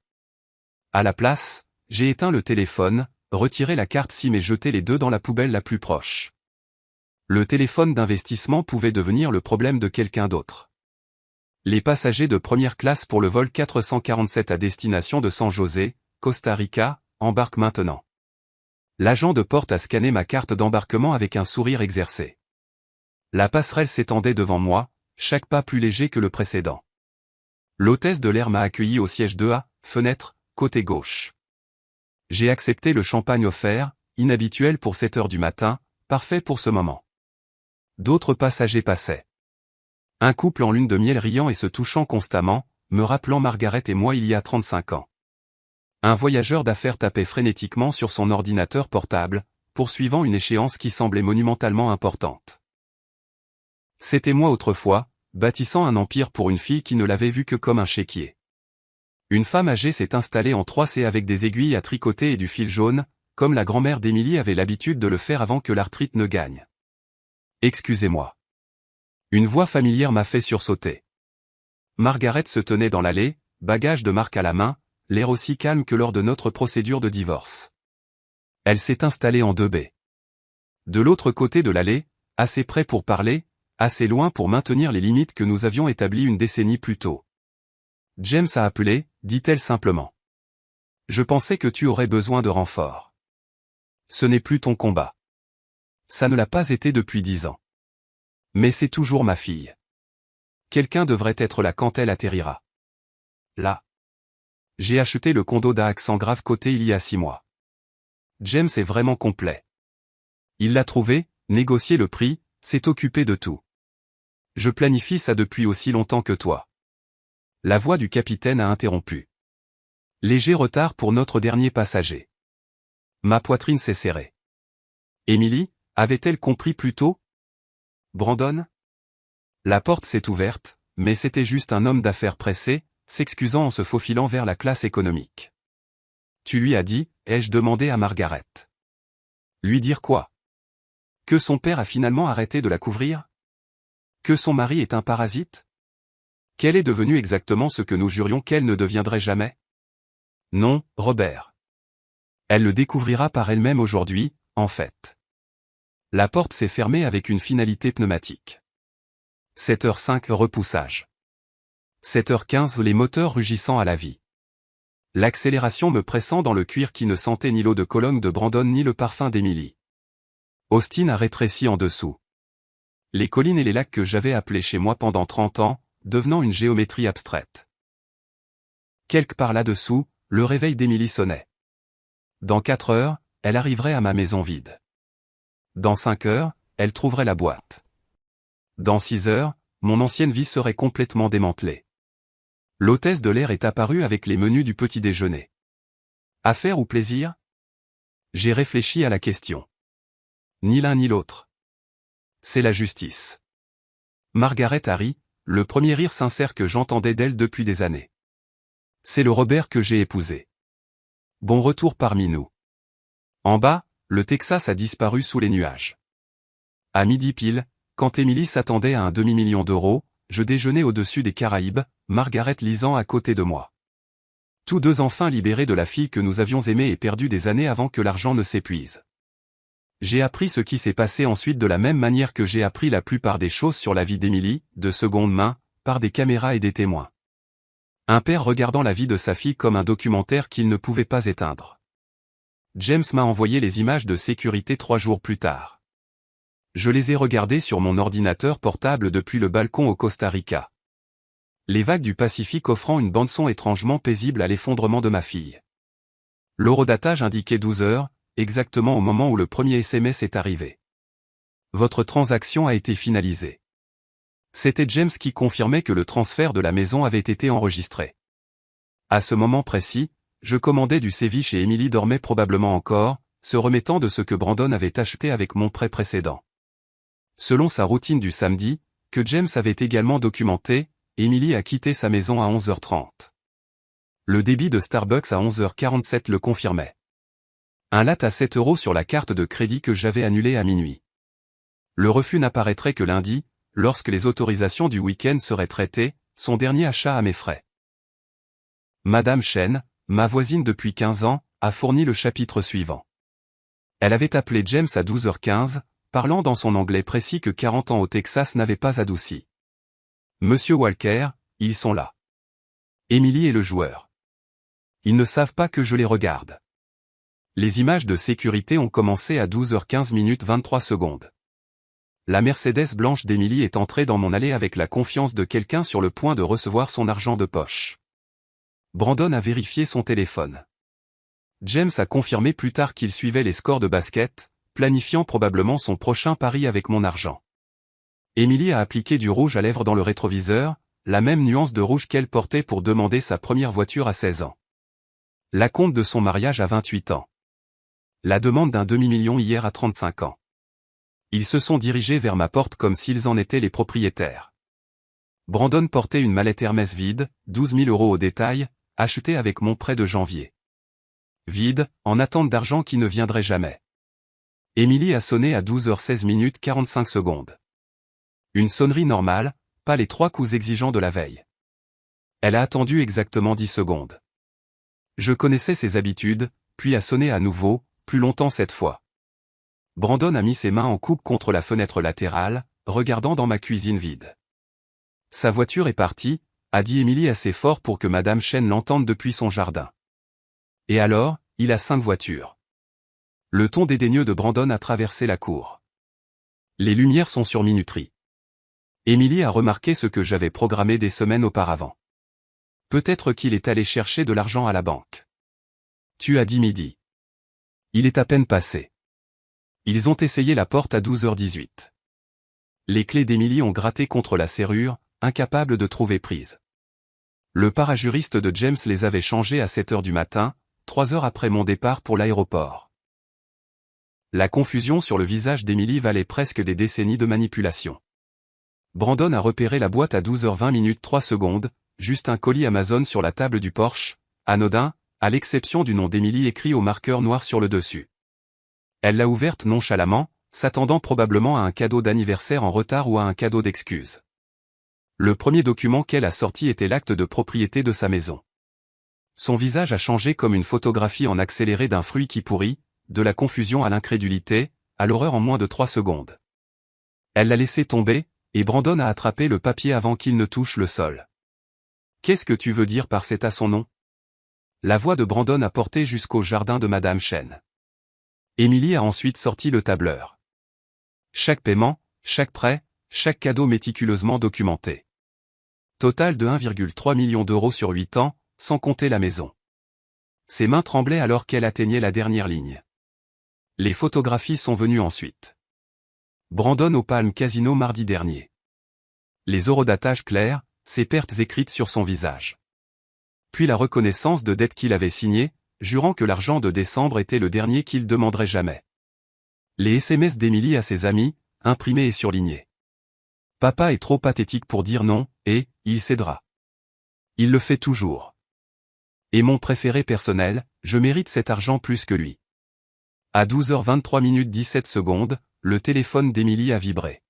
À la place, j'ai éteint le téléphone, retiré la carte SIM et jeté les deux dans la poubelle la plus proche. Le téléphone d'investissement pouvait devenir le problème de quelqu'un d'autre. Les passagers de première classe pour le vol 447 à destination de San José, Costa Rica, embarquent maintenant. L'agent de porte a scanné ma carte d'embarquement avec un sourire exercé. La passerelle s'étendait devant moi, chaque pas plus léger que le précédent. L'hôtesse de l'air m'a accueilli au siège 2A, fenêtre, côté gauche. J'ai accepté le champagne offert, inhabituel pour 7 heures du matin, parfait pour ce moment. D'autres passagers passaient. Un couple en lune de miel riant et se touchant constamment, me rappelant Margaret et moi il y a 35 ans. Un voyageur d'affaires tapait frénétiquement sur son ordinateur portable, poursuivant une échéance qui semblait monumentalement importante. C'était moi autrefois, bâtissant un empire pour une fille qui ne l'avait vu que comme un chéquier. Une femme âgée s'est installée en 3C avec des aiguilles à tricoter et du fil jaune, comme la grand-mère d'Emily avait l'habitude de le faire avant que l'arthrite ne gagne. Excusez-moi. Une voix familière m'a fait sursauter. Margaret se tenait dans l'allée, bagage de marque à la main, l'air aussi calme que lors de notre procédure de divorce. Elle s'est installée en 2B. De l'autre côté de l'allée, assez près pour parler, assez loin pour maintenir les limites que nous avions établies une décennie plus tôt. James a appelé, dit-elle simplement. Je pensais que tu aurais besoin de renfort. Ce n'est plus ton combat. Ça ne l'a pas été depuis 10 ans. Mais c'est toujours ma fille. Quelqu'un devrait être là quand elle atterrira. Là. J'ai acheté le condo d'Aix en grave côté il y a 6 mois. James est vraiment complet. Il l'a trouvé, négocié le prix, s'est occupé de tout. Je planifie ça depuis aussi longtemps que toi. La voix du capitaine a interrompu. Léger retard pour notre dernier passager. Ma poitrine s'est serrée. Emily, avait-elle compris plus tôt? Brandon? La porte s'est ouverte, mais c'était juste un homme d'affaires pressé, s'excusant en se faufilant vers la classe économique. Tu lui as dit, ai-je demandé à Margaret. Lui dire quoi? Que son père a finalement arrêté de la couvrir? Que son mari est un parasite? Qu'elle est devenue exactement ce que nous jurions qu'elle ne deviendrait jamais? Non, Robert. Elle le découvrira par elle-même aujourd'hui, en fait. La porte s'est fermée avec une finalité pneumatique. 7h05 repoussage. 7h15 les moteurs rugissant à la vie. L'accélération me pressant dans le cuir qui ne sentait ni l'eau de Cologne de Brandon ni le parfum d'Emily. Austin a rétréci en dessous. Les collines et les lacs que j'avais appelés chez moi pendant 30 ans, devenant une géométrie abstraite. Quelque part là-dessous, le réveil d'Emily sonnait. Dans 4 heures, elle arriverait à ma maison vide. Dans 5 heures, elle trouverait la boîte. Dans 6 heures, mon ancienne vie serait complètement démantelée. L'hôtesse de l'air est apparue avec les menus du petit déjeuner. Affaire ou plaisir? J'ai réfléchi à la question. Ni l'un ni l'autre. C'est la justice. Margaret a ri, le premier rire sincère que j'entendais d'elle depuis des années. C'est le Robert que j'ai épousé. Bon retour parmi nous. En bas, le Texas a disparu sous les nuages. À midi pile, Quand Émilie s'attendait à un demi-million d'euros, je déjeunais au-dessus des Caraïbes, Margaret lisant à côté de moi. Tous deux enfin libérés de la fille que nous avions aimée et perdue des années avant que l'argent ne s'épuise. J'ai appris ce qui s'est passé ensuite de la même manière que j'ai appris la plupart des choses sur la vie d'Émilie, de seconde main, par des caméras et des témoins. Un père regardant la vie de sa fille comme un documentaire qu'il ne pouvait pas éteindre. James m'a envoyé les images de sécurité 3 jours plus tard. Je les ai regardées sur mon ordinateur portable depuis le balcon au Costa Rica. Les vagues du Pacifique offrant une bande-son étrangement paisible à l'effondrement de ma fille. L'horodatage indiquait 12 heures, exactement au moment où le premier SMS est arrivé. Votre transaction a été finalisée. C'était James qui confirmait que le transfert de la maison avait été enregistré. À ce moment précis, je commandais du séviche et Émilie dormait probablement encore, se remettant de ce que Brandon avait acheté avec mon prêt précédent. Selon sa routine du samedi, que James avait également documenté, Émilie a quitté sa maison à 11h30. Le débit de Starbucks à 11h47 le confirmait. Un latte à 7 € sur la carte de crédit que j'avais annulée à minuit. Le refus n'apparaîtrait que lundi, lorsque les autorisations du week-end seraient traitées, son dernier achat à mes frais. Madame Chen, ma voisine depuis 15 ans, a fourni le chapitre suivant. Elle avait appelé James à 12h15, parlant dans son anglais précis que 40 ans au Texas n'avaient pas adouci. Monsieur Walker, ils sont là. Émilie et le joueur. Ils ne savent pas que je les regarde. Les images de sécurité ont commencé à 12h15 23 secondes. La Mercedes blanche d'Émilie est entrée dans mon allée avec la confiance de quelqu'un sur le point de recevoir son argent de poche. Brandon a vérifié son téléphone. James a confirmé plus tard qu'il suivait les scores de basket, planifiant probablement son prochain pari avec mon argent. Émilie a appliqué du rouge à lèvres dans le rétroviseur, la même nuance de rouge qu'elle portait pour demander sa première voiture à 16 ans. L'acompte de son mariage à 28 ans. La demande d'un demi-million hier à 35 ans. Ils se sont dirigés vers ma porte comme s'ils en étaient les propriétaires. Brandon portait une mallette Hermès vide, 12 000 € au détail, achetée avec mon prêt de janvier. Vide, en attente d'argent qui ne viendrait jamais. Émilie a sonné à 12h16 45 secondes. Une sonnerie normale, pas les 3 coups exigeants de la veille. Elle a attendu exactement 10 secondes. Je connaissais ses habitudes, puis a sonné à nouveau, plus longtemps cette fois. Brandon a mis ses mains en coupe contre la fenêtre latérale, regardant dans ma cuisine vide. Sa voiture est partie, a dit Émilie assez fort pour que Madame Chen l'entende depuis son jardin. Et alors, il a 5 voitures. Le ton dédaigneux de Brandon a traversé la cour. Les lumières sont sur minuterie. Émilie a remarqué ce que j'avais programmé des semaines auparavant. Peut-être qu'il est allé chercher de l'argent à la banque. Tu as dit midi. Il est à peine passé. Ils ont essayé la porte à 12h18. Les clés d'Émilie ont gratté contre la serrure, incapables de trouver prise. Le parajuriste de James les avait changées à 7h du matin, 3 heures après mon départ pour l'aéroport. La confusion sur le visage d'Émilie valait presque des décennies de manipulation. Brandon a repéré la boîte à 12h20 3 secondes, juste un colis Amazon sur la table du Porsche, anodin, à l'exception du nom d'Émilie écrit au marqueur noir sur le dessus. Elle l'a ouverte nonchalamment, s'attendant probablement à un cadeau d'anniversaire en retard ou à un cadeau d'excuse. Le premier document qu'elle a sorti était l'acte de propriété de sa maison. Son visage a changé comme une photographie en accéléré d'un fruit qui pourrit, de la confusion à l'incrédulité, à l'horreur en moins de 3 secondes. Elle l'a laissé tomber, et Brandon a attrapé le papier avant qu'il ne touche le sol. Qu'est-ce que tu veux dire par c'est à son nom? La voix de Brandon a porté jusqu'au jardin de Madame Chen. Émilie a ensuite sorti le tableur. Chaque paiement, chaque prêt, chaque cadeau méticuleusement documenté. Total de 1,3 million d'euros sur 8 ans, sans compter la maison. Ses mains tremblaient alors qu'elle atteignait la dernière ligne. Les photographies sont venues ensuite. Brandon au Palm Casino mardi dernier. Les horodatages clairs, ses pertes écrites sur son visage. Puis la reconnaissance de dette qu'il avait signée, jurant que l'argent de décembre était le dernier qu'il demanderait jamais. Les SMS d'Émilie à ses amis, imprimés et surlignés. Papa est trop pathétique pour dire non, et, il cédera. Il le fait toujours. Et mon préféré personnel, je mérite cet argent plus que lui. À 12h23 17 secondes, le téléphone d'Émilie a vibré.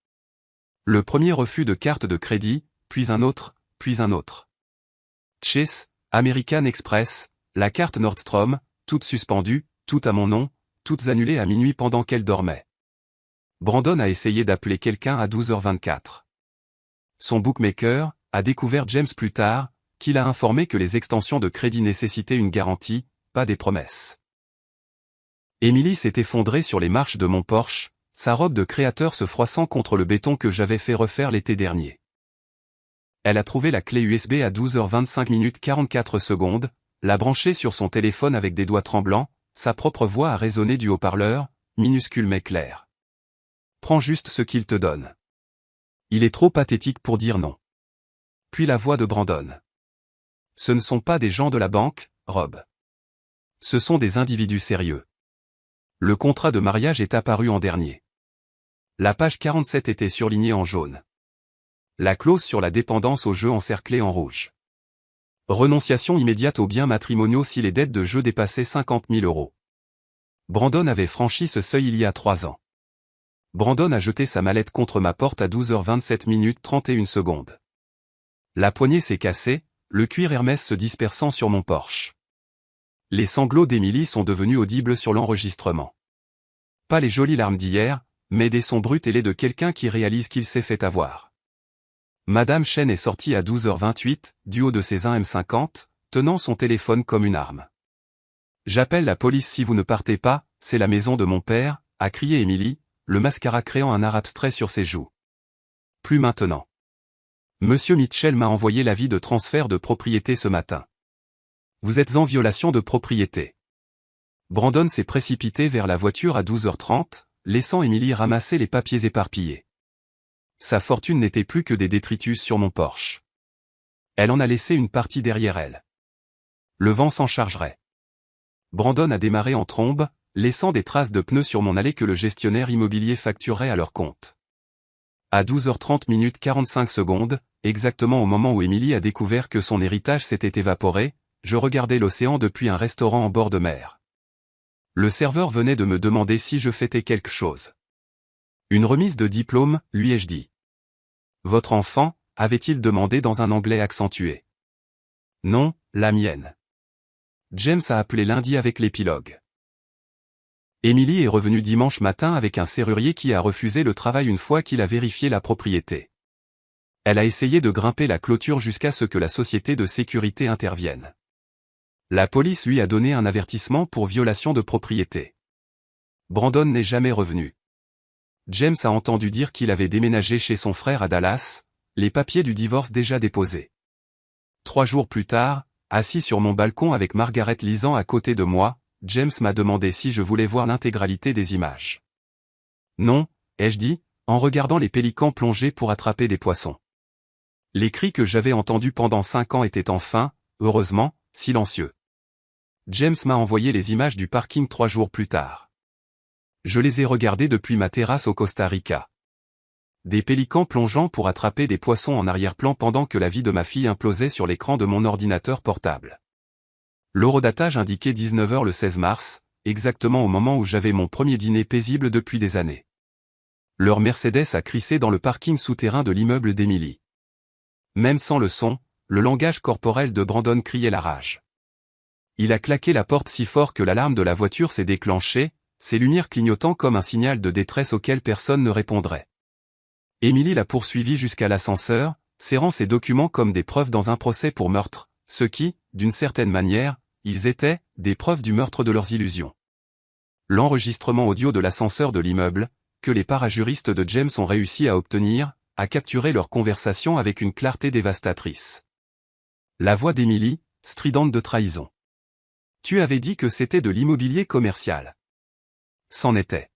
Le premier refus de carte de crédit, puis un autre, puis un autre. Chase, American Express, la carte Nordstrom, toutes suspendues, toutes à mon nom, toutes annulées à minuit pendant qu'elle dormait. Brandon a essayé d'appeler quelqu'un à 12h24. Son bookmaker a découvert James plus tard, qu'il a informé que les extensions de crédit nécessitaient une garantie, pas des promesses. Emily s'est effondrée sur les marches de mon Porsche, sa robe de créateur se froissant contre le béton que j'avais fait refaire l'été dernier. Elle a trouvé la clé USB à 12h25 44 secondes, l'a branchée sur son téléphone avec des doigts tremblants, sa propre voix a résonné du haut-parleur, minuscule mais clair. Prends juste ce qu'il te donne. Il est trop pathétique pour dire non. Puis la voix de Brandon. Ce ne sont pas des gens de la banque, Rob. Ce sont des individus sérieux. Le contrat de mariage est apparu en dernier. La page 47 était surlignée en jaune. La clause sur la dépendance au jeu encerclée en rouge. Renonciation immédiate aux biens matrimoniaux si les dettes de jeu dépassaient 50 000 euros. Brandon avait franchi ce seuil il y a 3 ans. Brandon a jeté sa mallette contre ma porte à 12h27 31 secondes. La poignée s'est cassée, le cuir Hermès se dispersant sur mon Porsche. Les sanglots d'Emily sont devenus audibles sur l'enregistrement. Pas les jolies larmes d'hier, mais des sons bruts ailés de quelqu'un qui réalise qu'il s'est fait avoir. Madame Chen est sortie à 12h28, du haut de ses 1 M50, tenant son téléphone comme une arme. J'appelle la police si vous ne partez pas, c'est la maison de mon père, a crié Emily, le mascara créant un art abstrait sur ses joues. Plus maintenant. Monsieur Mitchell m'a envoyé l'avis de transfert de propriété ce matin. Vous êtes en violation de propriété. Brandon s'est précipité vers la voiture à 12h30, laissant Emily ramasser les papiers éparpillés. Sa fortune n'était plus que des détritus sur mon Porsche. Elle en a laissé une partie derrière elle. Le vent s'en chargerait. Brandon a démarré en trombe, laissant des traces de pneus sur mon allée que le gestionnaire immobilier facturerait à leur compte. À 12h30 45 secondes, exactement au moment où Emily a découvert que son héritage s'était évaporé, je regardais l'océan depuis un restaurant en bord de mer. Le serveur venait de me demander si je fêtais quelque chose. Une remise de diplôme, lui ai-je dit. Votre enfant, avait-il demandé dans un anglais accentué. Non, la mienne. James a appelé lundi avec l'épilogue. Emily est revenue dimanche matin avec un serrurier qui a refusé le travail une fois qu'il a vérifié la propriété. Elle a essayé de grimper la clôture jusqu'à ce que la société de sécurité intervienne. La police lui a donné un avertissement pour violation de propriété. Brandon n'est jamais revenu. James a entendu dire qu'il avait déménagé chez son frère à Dallas, les papiers du divorce déjà déposés. 3 jours plus tard, assis sur mon balcon avec Margaret lisant à côté de moi, James m'a demandé si je voulais voir l'intégralité des images. Non, ai-je dit, en regardant les pélicans plonger pour attraper des poissons. Les cris que j'avais entendus pendant 5 ans étaient enfin, heureusement, silencieux. James m'a envoyé les images du parking 3 jours plus tard. Je les ai regardées depuis ma terrasse au Costa Rica. Des pélicans plongeant pour attraper des poissons en arrière-plan pendant que la vie de ma fille implosait sur l'écran de mon ordinateur portable. L'horodatage indiquait 19h le 16 mars, exactement au moment où j'avais mon premier dîner paisible depuis des années. Leur Mercedes a crissé dans le parking souterrain de l'immeuble d'Emily. Même sans le son, le langage corporel de Brandon criait la rage. Il a claqué la porte si fort que l'alarme de la voiture s'est déclenchée, ses lumières clignotant comme un signal de détresse auquel personne ne répondrait. Emily l'a poursuivi jusqu'à l'ascenseur, serrant ses documents comme des preuves dans un procès pour meurtre, ce qui, d'une certaine manière, ils étaient, des preuves du meurtre de leurs illusions. L'enregistrement audio de l'ascenseur de l'immeuble, que les parajuristes de James ont réussi à obtenir, a capturé leur conversation avec une clarté dévastatrice. La voix d'Emily, stridente de trahison. Tu avais dit que c'était de l'immobilier commercial. C'en était.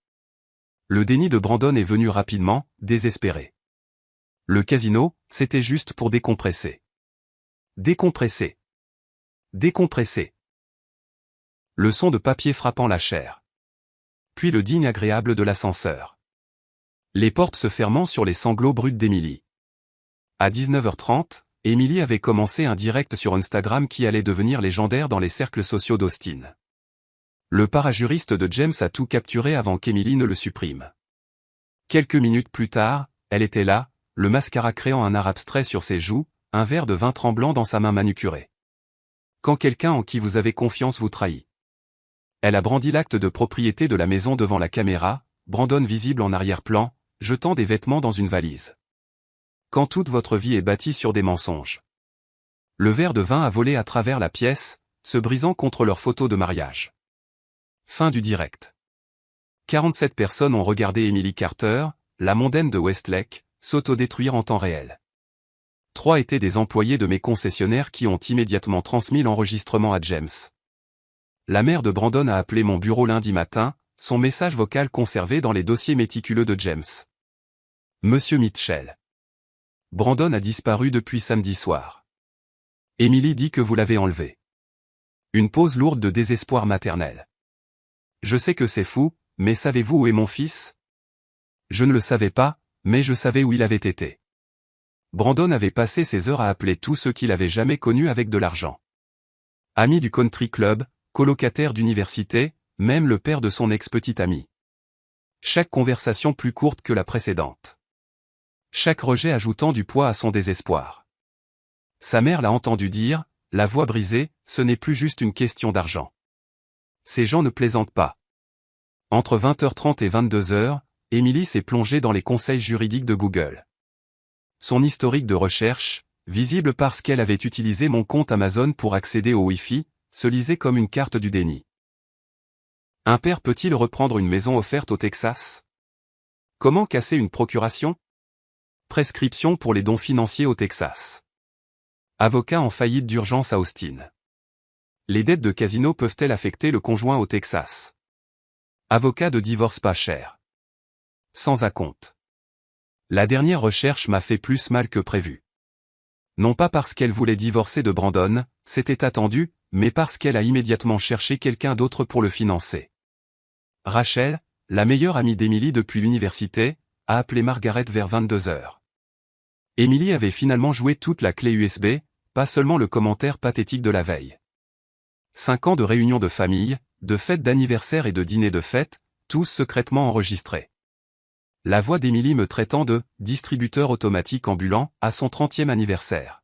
Le déni de Brandon est venu rapidement, désespéré. Le casino, c'était juste pour décompresser. Décompresser. Décompresser. Le son de papier frappant la chair. Puis le digne agréable de l'ascenseur. Les portes se fermant sur les sanglots bruts d'Emily. À 19h30, Emily avait commencé un direct sur Instagram qui allait devenir légendaire dans les cercles sociaux d'Austin. Le parajuriste de James a tout capturé avant qu'Emily ne le supprime. Quelques minutes plus tard, elle était là, le mascara créant un art abstrait sur ses joues, un verre de vin tremblant dans sa main manucurée. Quand quelqu'un en qui vous avez confiance vous trahit. Elle a brandi l'acte de propriété de la maison devant la caméra, Brandon visible en arrière-plan, jetant des vêtements dans une valise. Quand toute votre vie est bâtie sur des mensonges. Le verre de vin a volé à travers la pièce, se brisant contre leur photo de mariage. Fin du direct. 47 personnes ont regardé Emily Carter, la mondaine de Westlake, s'autodétruire en temps réel. 3 étaient des employés de mes concessionnaires qui ont immédiatement transmis l'enregistrement à James. La mère de Brandon a appelé mon bureau lundi matin, son message vocal conservé dans les dossiers méticuleux de James. Monsieur Mitchell. Brandon a disparu depuis samedi soir. Emily dit que vous l'avez enlevé. Une pause lourde de désespoir maternel. Je sais que c'est fou, mais savez-vous où est mon fils? Je ne le savais pas, mais je savais où il avait été. Brandon avait passé ses heures à appeler tous ceux qu'il avait jamais connus avec de l'argent. Ami du country club, colocataire d'université, même le père de son ex-petite amie. Chaque conversation plus courte que la précédente. Chaque rejet ajoutant du poids à son désespoir. Sa mère l'a entendu dire, la voix brisée, ce n'est plus juste une question d'argent. Ces gens ne plaisantent pas. Entre 20h30 et 22h, Emily s'est plongée dans les conseils juridiques de Google. Son historique de recherche, visible parce qu'elle avait utilisé mon compte Amazon pour accéder au Wi-Fi, se lisait comme une carte du déni. Un père peut-il reprendre une maison offerte au Texas? Comment casser une procuration? Prescription pour les dons financiers au Texas. Avocat en faillite d'urgence à Austin. Les dettes de casino peuvent-elles affecter le conjoint au Texas? Avocat de divorce pas cher. Sans acompte. La dernière recherche m'a fait plus mal que prévu. Non pas parce qu'elle voulait divorcer de Brandon, c'était attendu, mais parce qu'elle a immédiatement cherché quelqu'un d'autre pour le financer. Rachel, la meilleure amie d'Emily depuis l'université, a appelé Margaret vers 22h. Emily avait finalement joué toute la clé USB, pas seulement le commentaire pathétique de la veille. 5 ans de réunions de famille, de fêtes d'anniversaire et de dîners de fête, tous secrètement enregistrés. La voix d'Emily me traitant de « distributeur automatique ambulant » à son 30e anniversaire.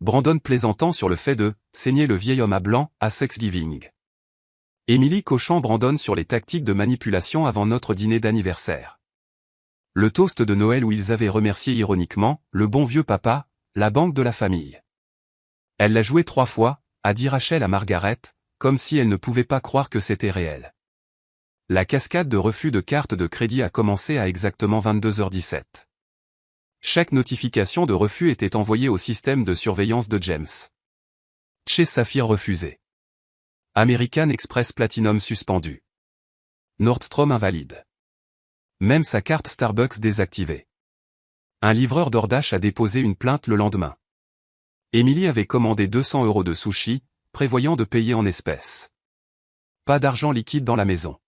Brandon plaisantant sur le fait de « saigner le vieil homme à blanc » à Thanksgiving. Emily cochant Brandon sur les tactiques de manipulation avant notre dîner d'anniversaire. Le toast de Noël où ils avaient remercié ironiquement « le bon vieux papa », la banque de la famille. Elle l'a joué 3 fois, a dit Rachel à Margaret, comme si elle ne pouvait pas croire que c'était réel. La cascade de refus de carte de crédit a commencé à exactement 22h17. Chaque notification de refus était envoyée au système de surveillance de James. Chase Sapphire refusé. American Express Platinum suspendu. Nordstrom invalide. Même sa carte Starbucks désactivée. Un livreur DoorDash a déposé une plainte le lendemain. Emily avait commandé 200 € de sushi, prévoyant de payer en espèces. Pas d'argent liquide dans la maison.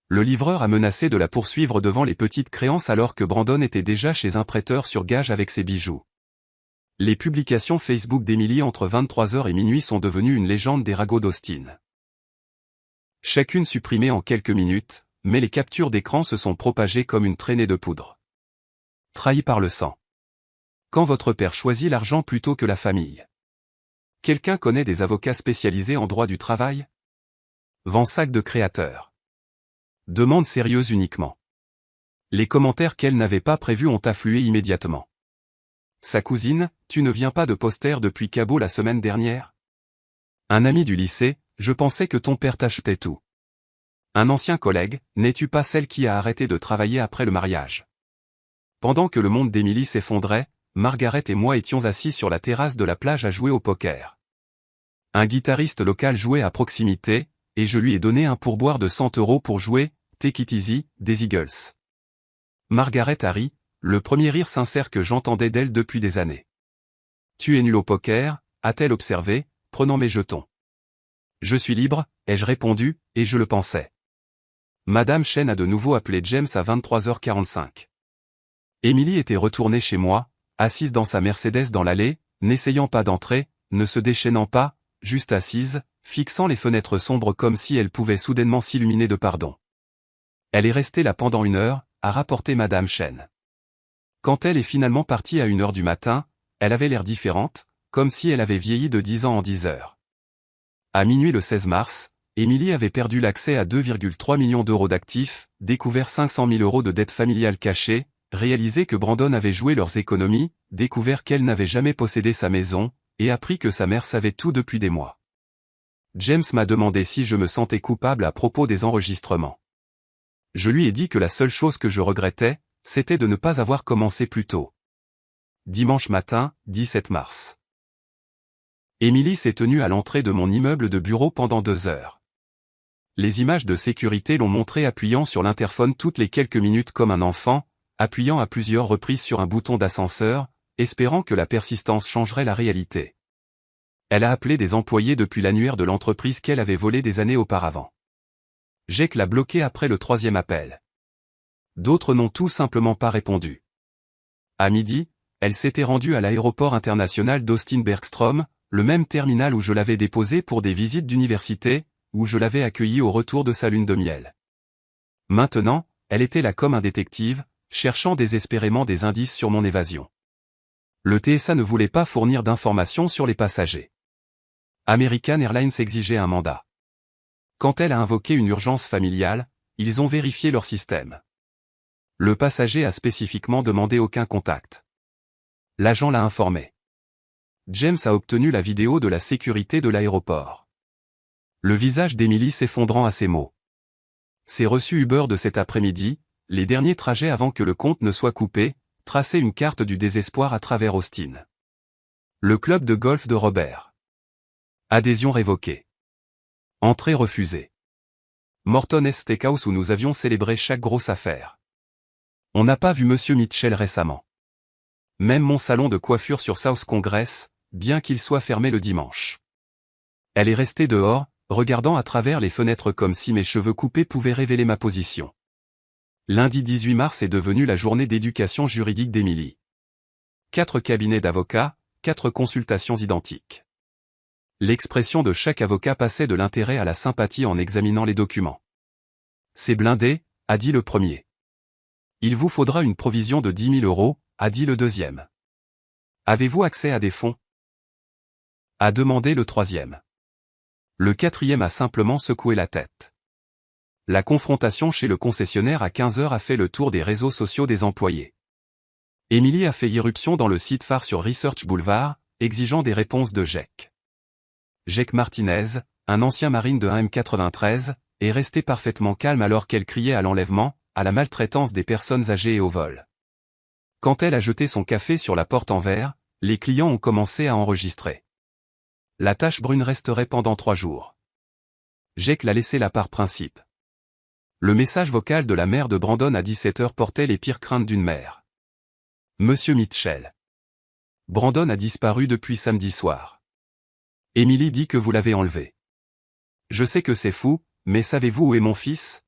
Le livreur a menacé de la poursuivre devant les petites créances alors que Brandon était déjà chez un prêteur sur gage avec ses bijoux. Les publications Facebook d'Emily entre 23h et minuit sont devenues une légende des ragots d'Austin. Chacune supprimée en quelques minutes, mais les captures d'écran se sont propagées comme une traînée de poudre. Trahi par le sang. Quand votre père choisit l'argent plutôt que la famille. Quelqu'un connaît des avocats spécialisés en droit du travail? Vend sac de créateurs. Demande sérieuse uniquement. Les commentaires qu'elle n'avait pas prévus ont afflué immédiatement. Sa cousine, tu ne viens pas de poster depuis Cabo la semaine dernière? Un ami du lycée, je pensais que ton père t'achetait tout. Un ancien collègue, n'es-tu pas celle qui a arrêté de travailler après le mariage? Pendant que le monde d'Emily s'effondrait, Margaret et moi étions assis sur la terrasse de la plage à jouer au poker. Un guitariste local jouait à proximité, et je lui ai donné un pourboire de 100 € pour jouer « Take It Easy » des Eagles. Margaret a ri, le premier rire sincère que j'entendais d'elle depuis des années. « Tu es nul au poker » a-t-elle observé, prenant mes jetons. « Je suis libre » ai-je répondu, et je le pensais. Madame Chen a de nouveau appelé James à 23h45. Emily était retournée chez moi, assise dans sa Mercedes dans l'allée, n'essayant pas d'entrer, ne se déchaînant pas, juste assise, fixant les fenêtres sombres comme si elle pouvait soudainement s'illuminer de pardon. Elle est restée là pendant 1 heure, a rapporté Madame Chen. Quand elle est finalement partie à 1h du matin, elle avait l'air différente, comme si elle avait vieilli de 10 ans en 10 heures. À minuit le 16 mars, Emily avait perdu l'accès à 2,3 millions d'euros d'actifs, découvert 500 000 euros de dettes familiales cachées, réalisé que Brandon avait joué leurs économies, découvert qu'elle n'avait jamais possédé sa maison, et appris que sa mère savait tout depuis des mois. James m'a demandé si je me sentais coupable à propos des enregistrements. Je lui ai dit que la seule chose que je regrettais, c'était de ne pas avoir commencé plus tôt. Dimanche matin, 17 mars. Emily s'est tenue à l'entrée de mon immeuble de bureau pendant 2 heures. Les images de sécurité l'ont montré appuyant sur l'interphone toutes les quelques minutes comme un enfant, appuyant à plusieurs reprises sur un bouton d'ascenseur, espérant que la persistance changerait la réalité. Elle a appelé des employés depuis l'annuaire de l'entreprise qu'elle avait volé des années auparavant. Jake l'a bloqué après le 3e appel. D'autres n'ont tout simplement pas répondu. À midi, elle s'était rendue à l'aéroport international d'Austin-Bergstrom, le même terminal où je l'avais déposée pour des visites d'université, où je l'avais accueillie au retour de sa lune de miel. Maintenant, elle était là comme un détective, cherchant désespérément des indices sur mon évasion. Le TSA ne voulait pas fournir d'informations sur les passagers. American Airlines exigeait un mandat. Quand elle a invoqué une urgence familiale, ils ont vérifié leur système. Le passager a spécifiquement demandé aucun contact. L'agent l'a informé. James a obtenu la vidéo de la sécurité de l'aéroport. Le visage d'Emily s'effondrant à ces mots. Ces reçus Uber de cet après-midi, les derniers trajets avant que le compte ne soit coupé, traçaient une carte du désespoir à travers Austin. Le club de golf de Robert. Adhésion révoquée. Entrée refusée. Morton's Steakhouse où nous avions célébré chaque grosse affaire. On n'a pas vu Monsieur Mitchell récemment. Même mon salon de coiffure sur South Congress, bien qu'il soit fermé le dimanche. Elle est restée dehors, regardant à travers les fenêtres comme si mes cheveux coupés pouvaient révéler ma position. Lundi 18 mars est devenu la journée d'éducation juridique d'Emily. 4 cabinets d'avocats, 4 consultations identiques. L'expression de chaque avocat passait de l'intérêt à la sympathie en examinant les documents. C'est blindé, a dit le premier. Il vous faudra une provision de 10 000 euros, a dit le deuxième. Avez-vous accès à des fonds? A demandé le troisième. Le quatrième a simplement secoué la tête. La confrontation chez le concessionnaire à 15 heures a fait le tour des réseaux sociaux des employés. Emily a fait irruption dans le site phare sur Research Boulevard, exigeant des réponses de Jake. Jake Martinez, un ancien marine de 1M93, est resté parfaitement calme alors qu'elle criait à l'enlèvement, à la maltraitance des personnes âgées et au vol. Quand elle a jeté son café sur la porte en verre, les clients ont commencé à enregistrer. La tache brune resterait pendant 3 jours. Jake l'a laissé là par principe. Le message vocal de la mère de Brandon à 17 heures portait les pires craintes d'une mère. Monsieur Mitchell. Brandon a disparu depuis samedi soir. Emily dit que vous l'avez enlevé. Je sais que c'est fou, mais savez-vous où est mon fils?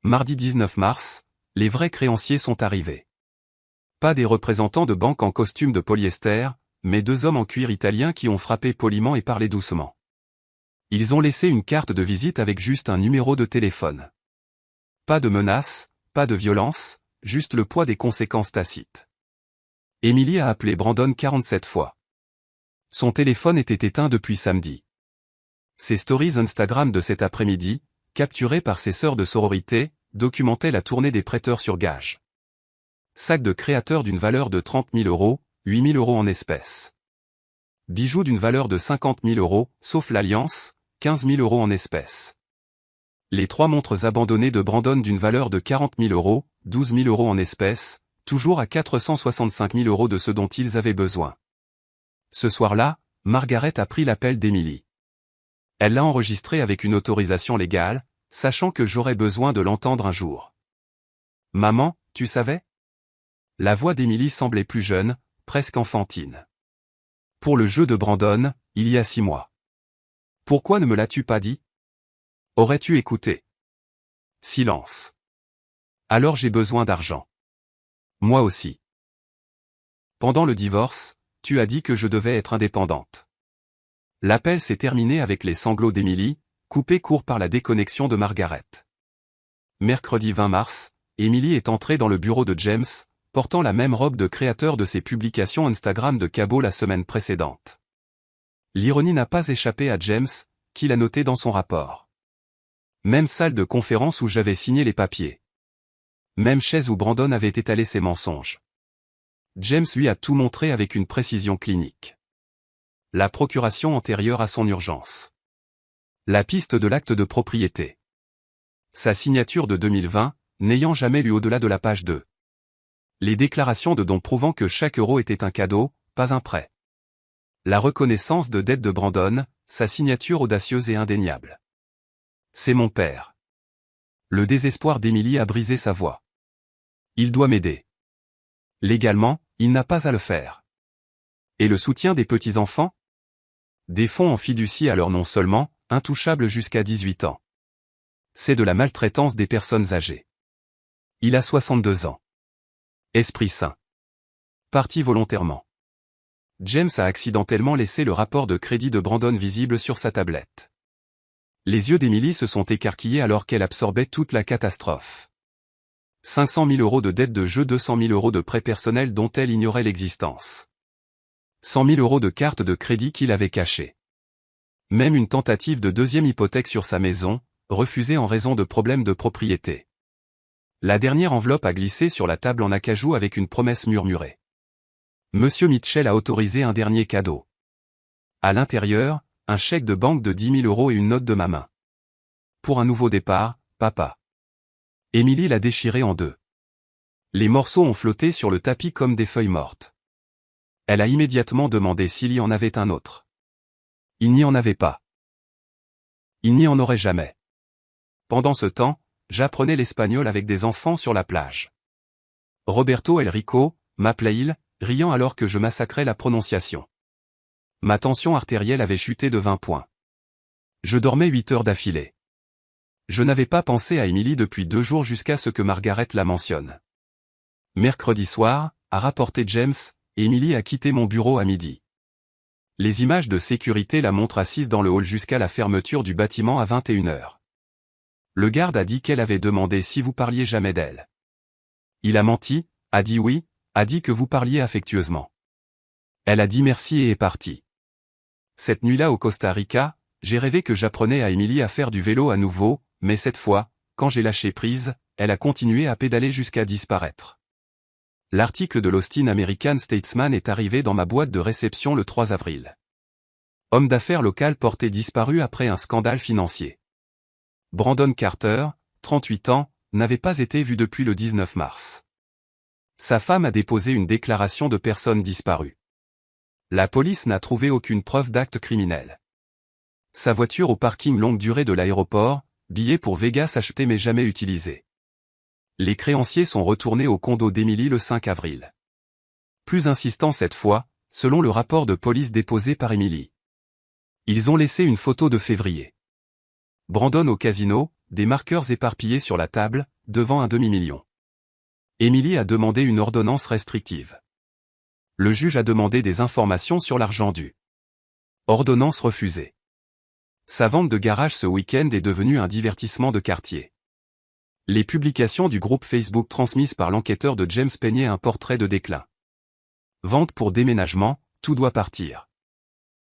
Mardi 19 mars, les vrais créanciers sont arrivés. Pas des représentants de banque en costume de polyester, mais 2 hommes en cuir italien qui ont frappé poliment et parlé doucement. Ils ont laissé une carte de visite avec juste un numéro de téléphone. Pas de menaces, pas de violence, juste le poids des conséquences tacites. Emily a appelé Brandon 47 fois. Son téléphone était éteint depuis samedi. Ses stories Instagram de cet après-midi, capturées par ses sœurs de sororité, documentaient la tournée des prêteurs sur gage. Sac de créateur d'une valeur de 30 000 euros, 8 000 euros en espèces. Bijoux d'une valeur de 50 000 euros, sauf l'alliance, 15 000 euros en espèces. Les 3 montres abandonnées de Brandon d'une valeur de 40 000 euros, 12 000 euros en espèces, toujours à 465 000 euros de ce dont ils avaient besoin. Ce soir-là, Margaret a pris l'appel d'Emily. Elle l'a enregistré avec une autorisation légale, sachant que j'aurais besoin de l'entendre un jour. Maman, tu savais? La voix d'Emily semblait plus jeune, presque enfantine. Pour le jeu de Brandon, il y a 6 mois. Pourquoi ne me l'as-tu pas dit? Aurais-tu écouté? Silence. Alors j'ai besoin d'argent. Moi aussi. Pendant le divorce, tu as dit que je devais être indépendante. L'appel s'est terminé avec les sanglots d'Emily, coupés court par la déconnexion de Margaret. Mercredi 20 mars, Emily est entrée dans le bureau de James, portant la même robe de créateur de ses publications Instagram de Cabo la semaine précédente. L'ironie n'a pas échappé à James, qui l'a noté dans son rapport. Même salle de conférence où j'avais signé les papiers. Même chaise où Brandon avait étalé ses mensonges. James lui a tout montré avec une précision clinique. La procuration antérieure à son urgence. La piste de l'acte de propriété. Sa signature de 2020, n'ayant jamais lu au-delà de la page 2. Les déclarations de dons prouvant que chaque euro était un cadeau, pas un prêt. La reconnaissance de dette de Brandon, sa signature audacieuse et indéniable. C'est mon père. Le désespoir d'Emily a brisé sa voix. Il doit m'aider. Légalement, il n'a pas à le faire. Et le soutien des petits-enfants? Des fonds en fiducie à leur nom seulement, intouchables jusqu'à 18 ans. C'est de la maltraitance des personnes âgées. Il a 62 ans. Esprit sain. Parti volontairement. James a accidentellement laissé le rapport de crédit de Brandon visible sur sa tablette. Les yeux d'Emily se sont écarquillés alors qu'elle absorbait toute la catastrophe. 500 000 euros de dette de jeu, 200 000 euros de prêt personnel dont elle ignorait l'existence. 100 000 euros de carte de crédit qu'il avait cachée. Même une tentative de deuxième hypothèque sur sa maison, refusée en raison de problèmes de propriété. La dernière enveloppe a glissé sur la table en acajou avec une promesse murmurée. Monsieur Mitchell a autorisé un dernier cadeau. À l'intérieur, un chèque de banque de 10 000 euros et une note de ma main. Pour un nouveau départ, papa. Emily l'a déchiré en deux. Les morceaux ont flotté sur le tapis comme des feuilles mortes. Elle a immédiatement demandé s'il y en avait un autre. Il n'y en avait pas. Il n'y en aurait jamais. Pendant ce temps, j'apprenais l'espagnol avec des enfants sur la plage. Roberto Elrico, m'appelait-il, riant alors que je massacrais la prononciation. Ma tension artérielle avait chuté de 20 points. Je dormais 8 heures d'affilée. Je n'avais pas pensé à Emily depuis 2 jours jusqu'à ce que Margaret la mentionne. Mercredi soir, a rapporté James, Emily a quitté mon bureau à midi. Les images de sécurité la montrent assise dans le hall jusqu'à la fermeture du bâtiment à 21 heures. Le garde a dit qu'elle avait demandé si vous parliez jamais d'elle. Il a menti, a dit oui, a dit que vous parliez affectueusement. Elle a dit merci et est partie. Cette nuit-là au Costa Rica, j'ai rêvé que j'apprenais à Emily à faire du vélo à nouveau, mais cette fois, quand j'ai lâché prise, elle a continué à pédaler jusqu'à disparaître. L'article de l'Austin American Statesman est arrivé dans ma boîte de réception le 3 avril. Homme d'affaires local porté disparu après un scandale financier. Brandon Carter, 38 ans, n'avait pas été vu depuis le 19 mars. Sa femme a déposé une déclaration de personne disparue. La police n'a trouvé aucune preuve d'acte criminel. Sa voiture au parking longue durée de l'aéroport, billet pour Vegas acheté mais jamais utilisé. Les créanciers sont retournés au condo d'Emily le 5 avril. Plus insistant cette fois, selon le rapport de police déposé par Emily. Ils ont laissé une photo de février. Brandon au casino, des marqueurs éparpillés sur la table, devant un demi-million. Emily a demandé une ordonnance restrictive. Le juge a demandé des informations sur l'argent dû. Ordonnance refusée. Sa vente de garage ce week-end est devenue un divertissement de quartier. Les publications du groupe Facebook transmises par l'enquêteur de James peignaient un portrait de déclin. Vente pour déménagement, tout doit partir.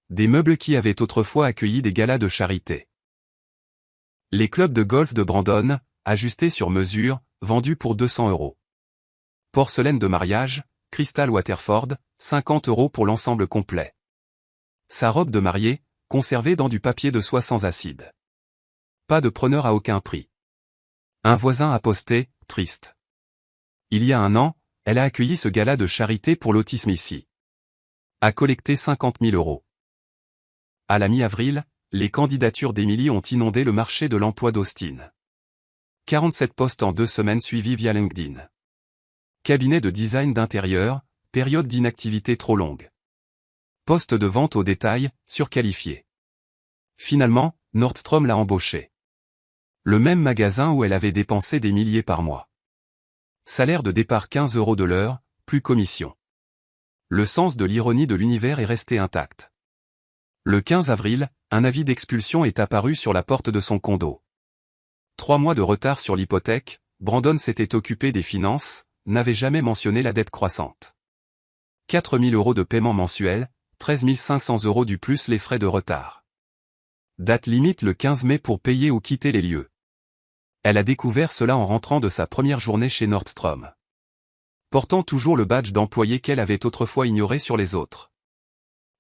Des meubles qui avaient autrefois accueilli des galas de charité. Les clubs de golf de Brandon, ajustés sur mesure, vendus pour 200 euros. Porcelaine de mariage, Crystal Waterford, 50 euros pour l'ensemble complet. Sa robe de mariée, conservée dans du papier de soie sans acide. Pas de preneur à aucun prix. Un voisin a posté, triste. Il y a un an, elle a accueilli ce gala de charité pour l'autisme ici. A collecté 50 000 euros. À la mi-avril, les candidatures d'Emily ont inondé le marché de l'emploi d'Austin. 47 postes en 2 semaines suivis via LinkedIn. Cabinet de design d'intérieur, période d'inactivité trop longue. Poste de vente au détail, surqualifié. Finalement, Nordstrom l'a embauché. Le même magasin où elle avait dépensé des milliers par mois. Salaire de départ 15 euros de l'heure, plus commission. Le sens de l'ironie de l'univers est resté intact. Le 15 avril, un avis d'expulsion est apparu sur la porte de son condo. 3 mois de retard sur l'hypothèque, Brandon s'était occupé des finances, n'avait jamais mentionné la dette croissante. 4 000 € de paiement mensuel, 13 500 € du plus les frais de retard. Date limite le 15 mai pour payer ou quitter les lieux. Elle a découvert cela en rentrant de sa première journée chez Nordstrom. Portant toujours le badge d'employé qu'elle avait autrefois ignoré sur les autres.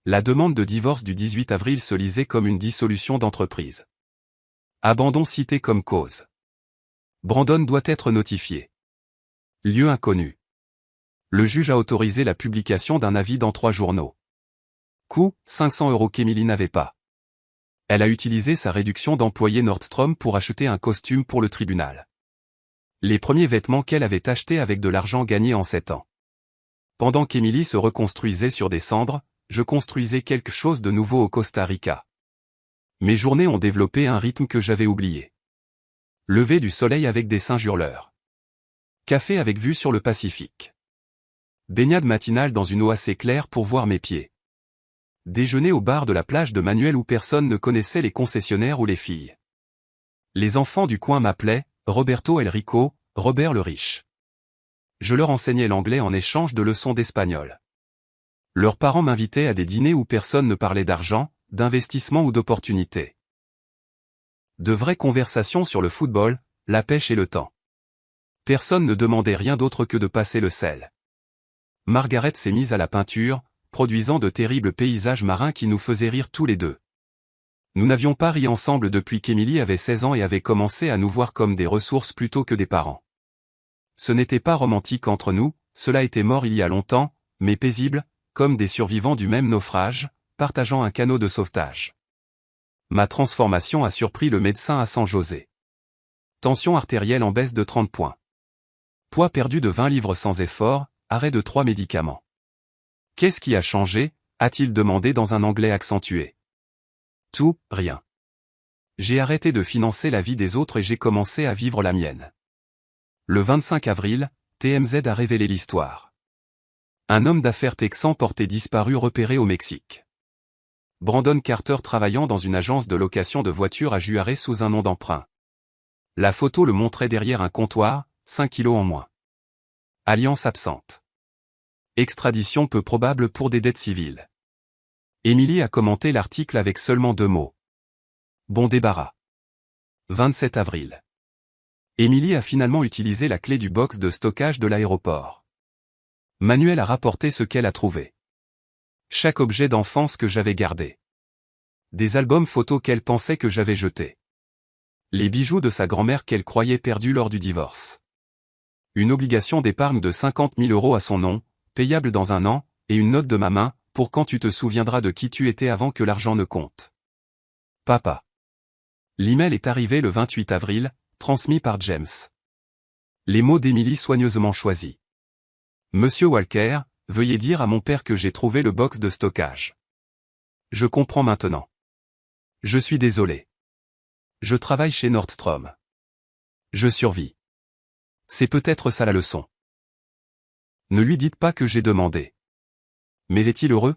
La demande de divorce du 18 avril se lisait comme une dissolution d'entreprise. Abandon cité comme cause. Brandon doit être notifié. Lieu inconnu. Le juge a autorisé la publication d'un avis dans 3 journaux. Coût, 500 € qu'Emily n'avait pas. Elle a utilisé sa réduction d'employé Nordstrom pour acheter un costume pour le tribunal. Les premiers vêtements qu'elle avait achetés avec de l'argent gagné en 7 ans. Pendant qu'Emily se reconstruisait sur des cendres, je construisais quelque chose de nouveau au Costa Rica. Mes journées ont développé un rythme que j'avais oublié. Lever du soleil avec des singes hurleurs. Café avec vue sur le Pacifique. Baignade matinale dans une eau assez claire pour voir mes pieds. Déjeuner au bar de la plage de Manuel où personne ne connaissait les concessionnaires ou les filles. Les enfants du coin m'appelaient Roberto El Rico, Robert le Riche. Je leur enseignais l'anglais en échange de leçons d'espagnol. Leurs parents m'invitaient à des dîners où personne ne parlait d'argent, d'investissement ou d'opportunités. De vraies conversations sur le football, la pêche et le temps. Personne ne demandait rien d'autre que de passer le sel. Margaret s'est mise à la peinture, produisant de terribles paysages marins qui nous faisaient rire tous les deux. Nous n'avions pas ri ensemble depuis qu'Emily avait 16 ans et avait commencé à nous voir comme des ressources plutôt que des parents. Ce n'était pas romantique entre nous, cela était mort il y a longtemps, mais paisible, comme des survivants du même naufrage, partageant un canot de sauvetage. Ma transformation a surpris le médecin à San José. Tension artérielle en baisse de 30 points. Poids perdu de 20 livres sans effort, arrêt de 3 médicaments. Qu'est-ce qui a changé, a-t-il demandé dans un anglais accentué. Tout, rien. J'ai arrêté de financer la vie des autres et j'ai commencé à vivre la mienne. Le 25 avril, TMZ a révélé l'histoire. Un homme d'affaires texan porté disparu repéré au Mexique. Brandon Carter travaillant dans une agence de location de voitures à Juarez sous un nom d'emprunt. La photo le montrait derrière un comptoir, 5 kilos en moins. Alliance absente. Extradition peu probable pour des dettes civiles. Emily a commenté l'article avec seulement 2 mots. Bon débarras. 27 avril. Emily a finalement utilisé la clé du box de stockage de l'aéroport. Manuel a rapporté ce qu'elle a trouvé. Chaque objet d'enfance que j'avais gardé. Des albums photos qu'elle pensait que j'avais jetés. Les bijoux de sa grand-mère qu'elle croyait perdus lors du divorce. Une obligation d'épargne de 50 000 € à son nom, payable dans 1 an, et une note de ma main, pour quand tu te souviendras de qui tu étais avant que l'argent ne compte. Papa. L'email est arrivé le 28 avril, transmis par James. Les mots d'Emily soigneusement choisis. Monsieur Walker, veuillez dire à mon père que j'ai trouvé le box de stockage. Je comprends maintenant. Je suis désolé. Je travaille chez Nordstrom. Je survis. C'est peut-être ça la leçon. Ne lui dites pas que j'ai demandé. Mais est-il heureux?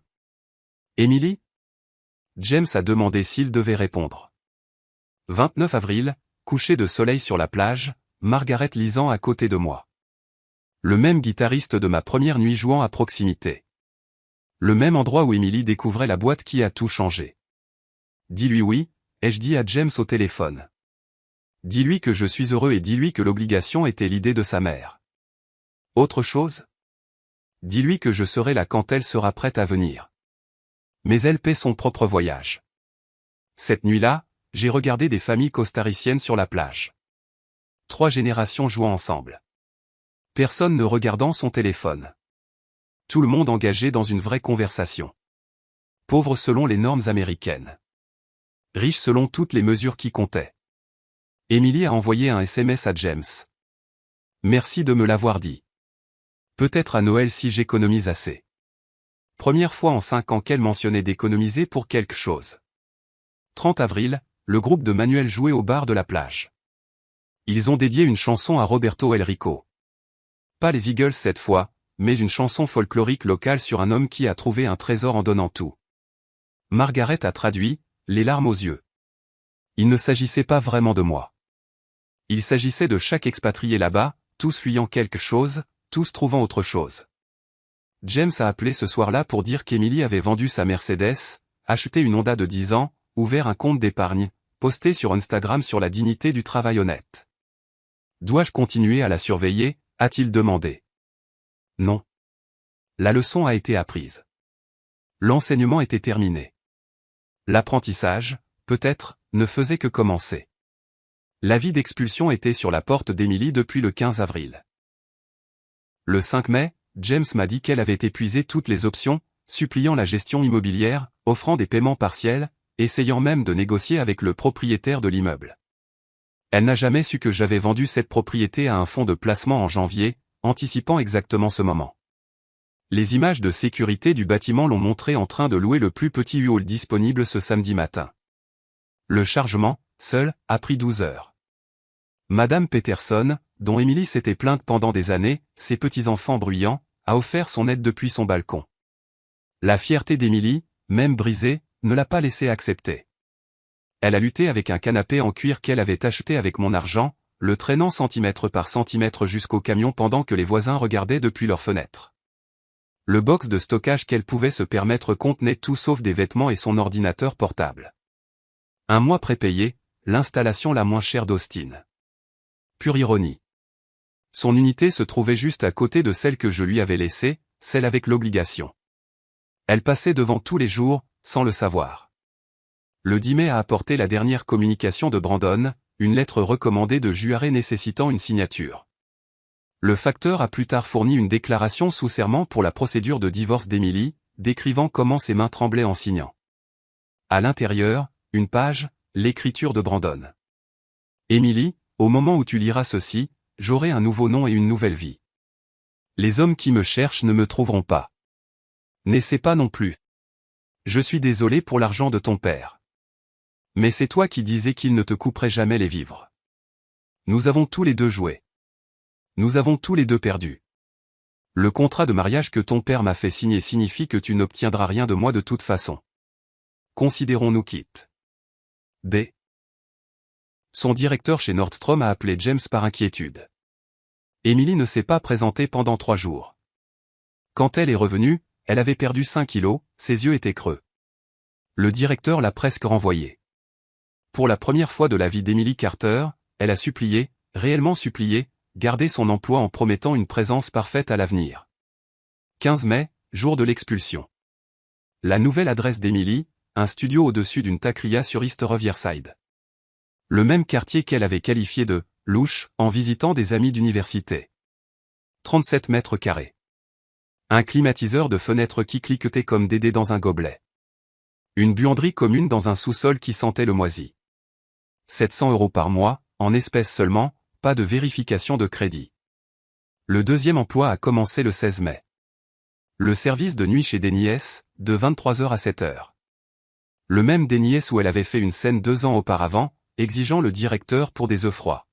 Emily? James a demandé s'il devait répondre. 29 avril, coucher de soleil sur la plage, Margaret lisant à côté de moi. Le même guitariste de ma première nuit jouant à proximité. Le même endroit où Emily découvrait la boîte qui a tout changé. Dis-lui oui, ai-je dit à James au téléphone. Dis-lui que je suis heureux et dis-lui que l'obligation était l'idée de sa mère. Autre chose? Dis-lui que je serai là quand elle sera prête à venir. Mais elle paie son propre voyage. Cette nuit-là, j'ai regardé des familles costariciennes sur la plage. 3 générations jouant ensemble. Personne ne regardant son téléphone. Tout le monde engagé dans une vraie conversation. Pauvre selon les normes américaines. Riche selon toutes les mesures qui comptaient. Emily a envoyé un SMS à James. Merci de me l'avoir dit. Peut-être à Noël si j'économise assez. Première fois en 5 ans qu'elle mentionnait d'économiser pour quelque chose. 30 avril, le groupe de Manuel jouait au bar de la plage. Ils ont dédié une chanson à Roberto El Rico. Pas les Eagles cette fois, mais une chanson folklorique locale sur un homme qui a trouvé un trésor en donnant tout. Margaret a traduit, les larmes aux yeux. Il ne s'agissait pas vraiment de moi. Il s'agissait de chaque expatrié là-bas, tous fuyant quelque chose, tous trouvant autre chose. James a appelé ce soir-là pour dire qu'Emily avait vendu sa Mercedes, acheté une Honda de 10 ans, ouvert un compte d'épargne, posté sur Instagram sur la dignité du travail honnête. Dois-je continuer à la surveiller, a-t-il demandé. Non. La leçon a été apprise. L'enseignement était terminé. L'apprentissage, peut-être, ne faisait que commencer. L'avis d'expulsion était sur la porte d'Emily depuis le 15 avril. Le 5 mai, James m'a dit qu'elle avait épuisé toutes les options, suppliant la gestion immobilière, offrant des paiements partiels, essayant même de négocier avec le propriétaire de l'immeuble. Elle n'a jamais su que j'avais vendu cette propriété à un fonds de placement en janvier, anticipant exactement ce moment. Les images de sécurité du bâtiment l'ont montré en train de louer le plus petit U-Haul disponible ce samedi matin. Le chargement, seul, a pris 12 heures. Madame Peterson, dont Emily s'était plainte pendant des années, ses petits-enfants bruyants, a offert son aide depuis son balcon. La fierté d'Emily, même brisée, ne l'a pas laissé accepter. Elle a lutté avec un canapé en cuir qu'elle avait acheté avec mon argent, le traînant centimètre par centimètre jusqu'au camion pendant que les voisins regardaient depuis leurs fenêtres. Le box de stockage qu'elle pouvait se permettre contenait tout sauf des vêtements et son ordinateur portable. Un mois prépayé, l'installation la moins chère d'Austin. Pure ironie. Son unité se trouvait juste à côté de celle que je lui avais laissée, celle avec l'obligation. Elle passait devant tous les jours, sans le savoir. Le 10 mai a apporté la dernière communication de Brandon, une lettre recommandée de Juarez nécessitant une signature. Le facteur a plus tard fourni une déclaration sous serment pour la procédure de divorce d'Emily, décrivant comment ses mains tremblaient en signant. À l'intérieur, une page, l'écriture de Brandon. Emily, au moment où tu liras ceci, j'aurai un nouveau nom et une nouvelle vie. Les hommes qui me cherchent ne me trouveront pas. N'essaie pas non plus. Je suis désolé pour l'argent de ton père. Mais c'est toi qui disais qu'il ne te couperait jamais les vivres. Nous avons tous les deux joué. Nous avons tous les deux perdu. Le contrat de mariage que ton père m'a fait signer signifie que tu n'obtiendras rien de moi de toute façon. Considérons-nous quittes. B. Son directeur chez Nordstrom a appelé James par inquiétude. Emily ne s'est pas présentée pendant 3 jours. Quand elle est revenue, elle avait perdu 5 kilos, ses yeux étaient creux. Le directeur l'a presque renvoyée. Pour la première fois de la vie d'Emily Carter, elle a supplié, réellement supplié, garder son emploi en promettant une présence parfaite à l'avenir. 15 mai, jour de l'expulsion. La nouvelle adresse d'Emily, un studio au-dessus d'une taqueria sur East Riverside. Le même quartier qu'elle avait qualifié de « louche » en visitant des amis d'université. 37 mètres carrés. Un climatiseur de fenêtre qui cliquetait comme Dédé dans un gobelet. Une buanderie commune dans un sous-sol qui sentait le moisi. 700 € par mois, en espèces seulement, pas de vérification de crédit. Le deuxième emploi a commencé le 16 mai. Le service de nuit chez Denny's, de 23h à 7h. Le même Denny's où elle avait fait une scène 2 ans auparavant, exigeant le directeur pour des œufs froids.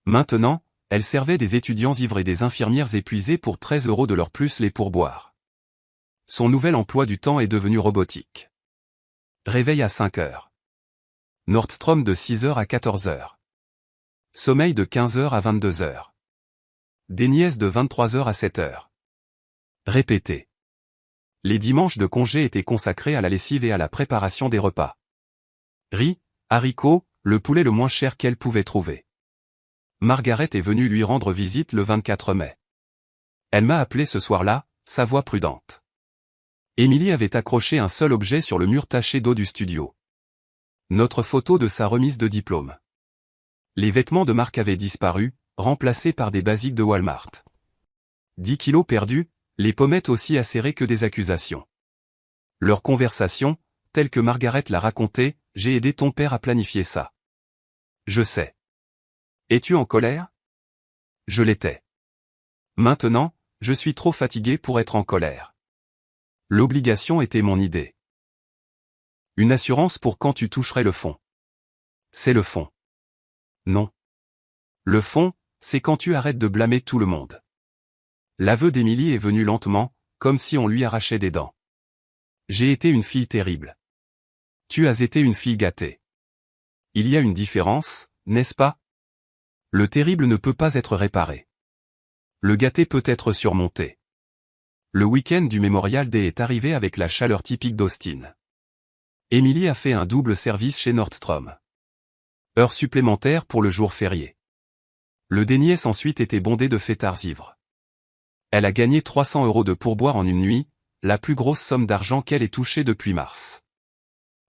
Maintenant, elle servait des étudiants ivres et des infirmières épuisées pour 13 € de leur plus les pourboires. Son nouvel emploi du temps est devenu robotique. Réveil à 5h. Nordstrom de 6h à 14h. Sommeil de 15h à 22h. Denny's de 23h à 7h. Répété. Les dimanches de congé étaient consacrés à la lessive et à la préparation des repas. Riz, haricots, le poulet le moins cher qu'elle pouvait trouver. Margaret est venue lui rendre visite le 24 mai. Elle m'a appelé ce soir-là, sa voix prudente. Emily avait accroché un seul objet sur le mur taché d'eau du studio. Notre photo de sa remise de diplôme. Les vêtements de marque avaient disparu, remplacés par des basiques de Walmart. 10 kilos perdus, les pommettes aussi acérées que des accusations. Leur conversation, telle que Margaret l'a racontée, j'ai aidé ton père à planifier ça. Je sais. Es-tu en colère? Je l'étais. Maintenant, je suis trop fatigué pour être en colère. L'obligation était mon idée. Une assurance pour quand tu toucherais le fond. C'est le fond. Non. Le fond, c'est quand tu arrêtes de blâmer tout le monde. L'aveu d'Emily est venu lentement, comme si on lui arrachait des dents. J'ai été une fille terrible. Tu as été une fille gâtée. Il y a une différence, n'est-ce pas? Le terrible ne peut pas être réparé. Le gâté peut être surmonté. Le week-end du Memorial Day est arrivé avec la chaleur typique d'Austin. Emily a fait un double service chez Nordstrom. Heures supplémentaires pour le jour férié. Le Déniès ensuite était bondé de fêtards ivres. Elle a gagné 300 € de pourboire en une nuit, la plus grosse somme d'argent qu'elle ait touchée depuis mars.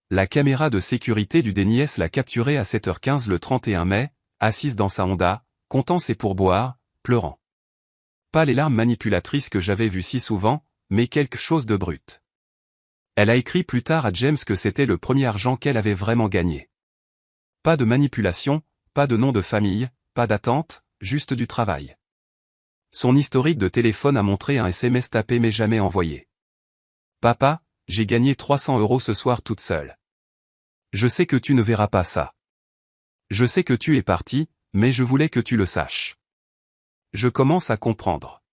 La caméra de sécurité du Déniès l'a capturée à 7h15 le 31 mai, assise dans sa Honda, comptant ses pourboires, pleurant. Pas les larmes manipulatrices que j'avais vues si souvent, mais quelque chose de brut. Elle a écrit plus tard à James que c'était le premier argent qu'elle avait vraiment gagné. Pas de manipulation, pas de nom de famille, pas d'attente, juste du travail. Son historique de téléphone a montré un SMS tapé mais jamais envoyé. Papa, j'ai gagné 300 € ce soir toute seule. Je sais que tu ne verras pas ça. Je sais que tu es parti, mais je voulais que tu le saches. Je commence à comprendre.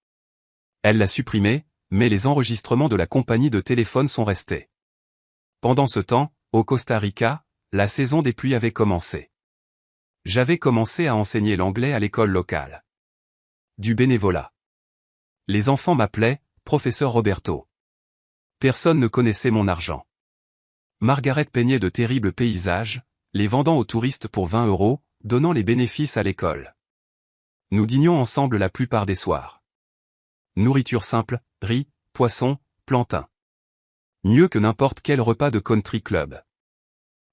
Elle l'a supprimé, mais les enregistrements de la compagnie de téléphone sont restés. Pendant ce temps, au Costa Rica, la saison des pluies avait commencé. J'avais commencé à enseigner l'anglais à l'école locale. Du bénévolat. Les enfants m'appelaient « Professeur Roberto ». Personne ne connaissait mon argent. Margaret peignait de terribles paysages, les vendant aux touristes pour 20 €, donnant les bénéfices à l'école. Nous dînions ensemble la plupart des soirs. Nourriture simple, riz, poisson, plantain. Mieux que n'importe quel repas de country club.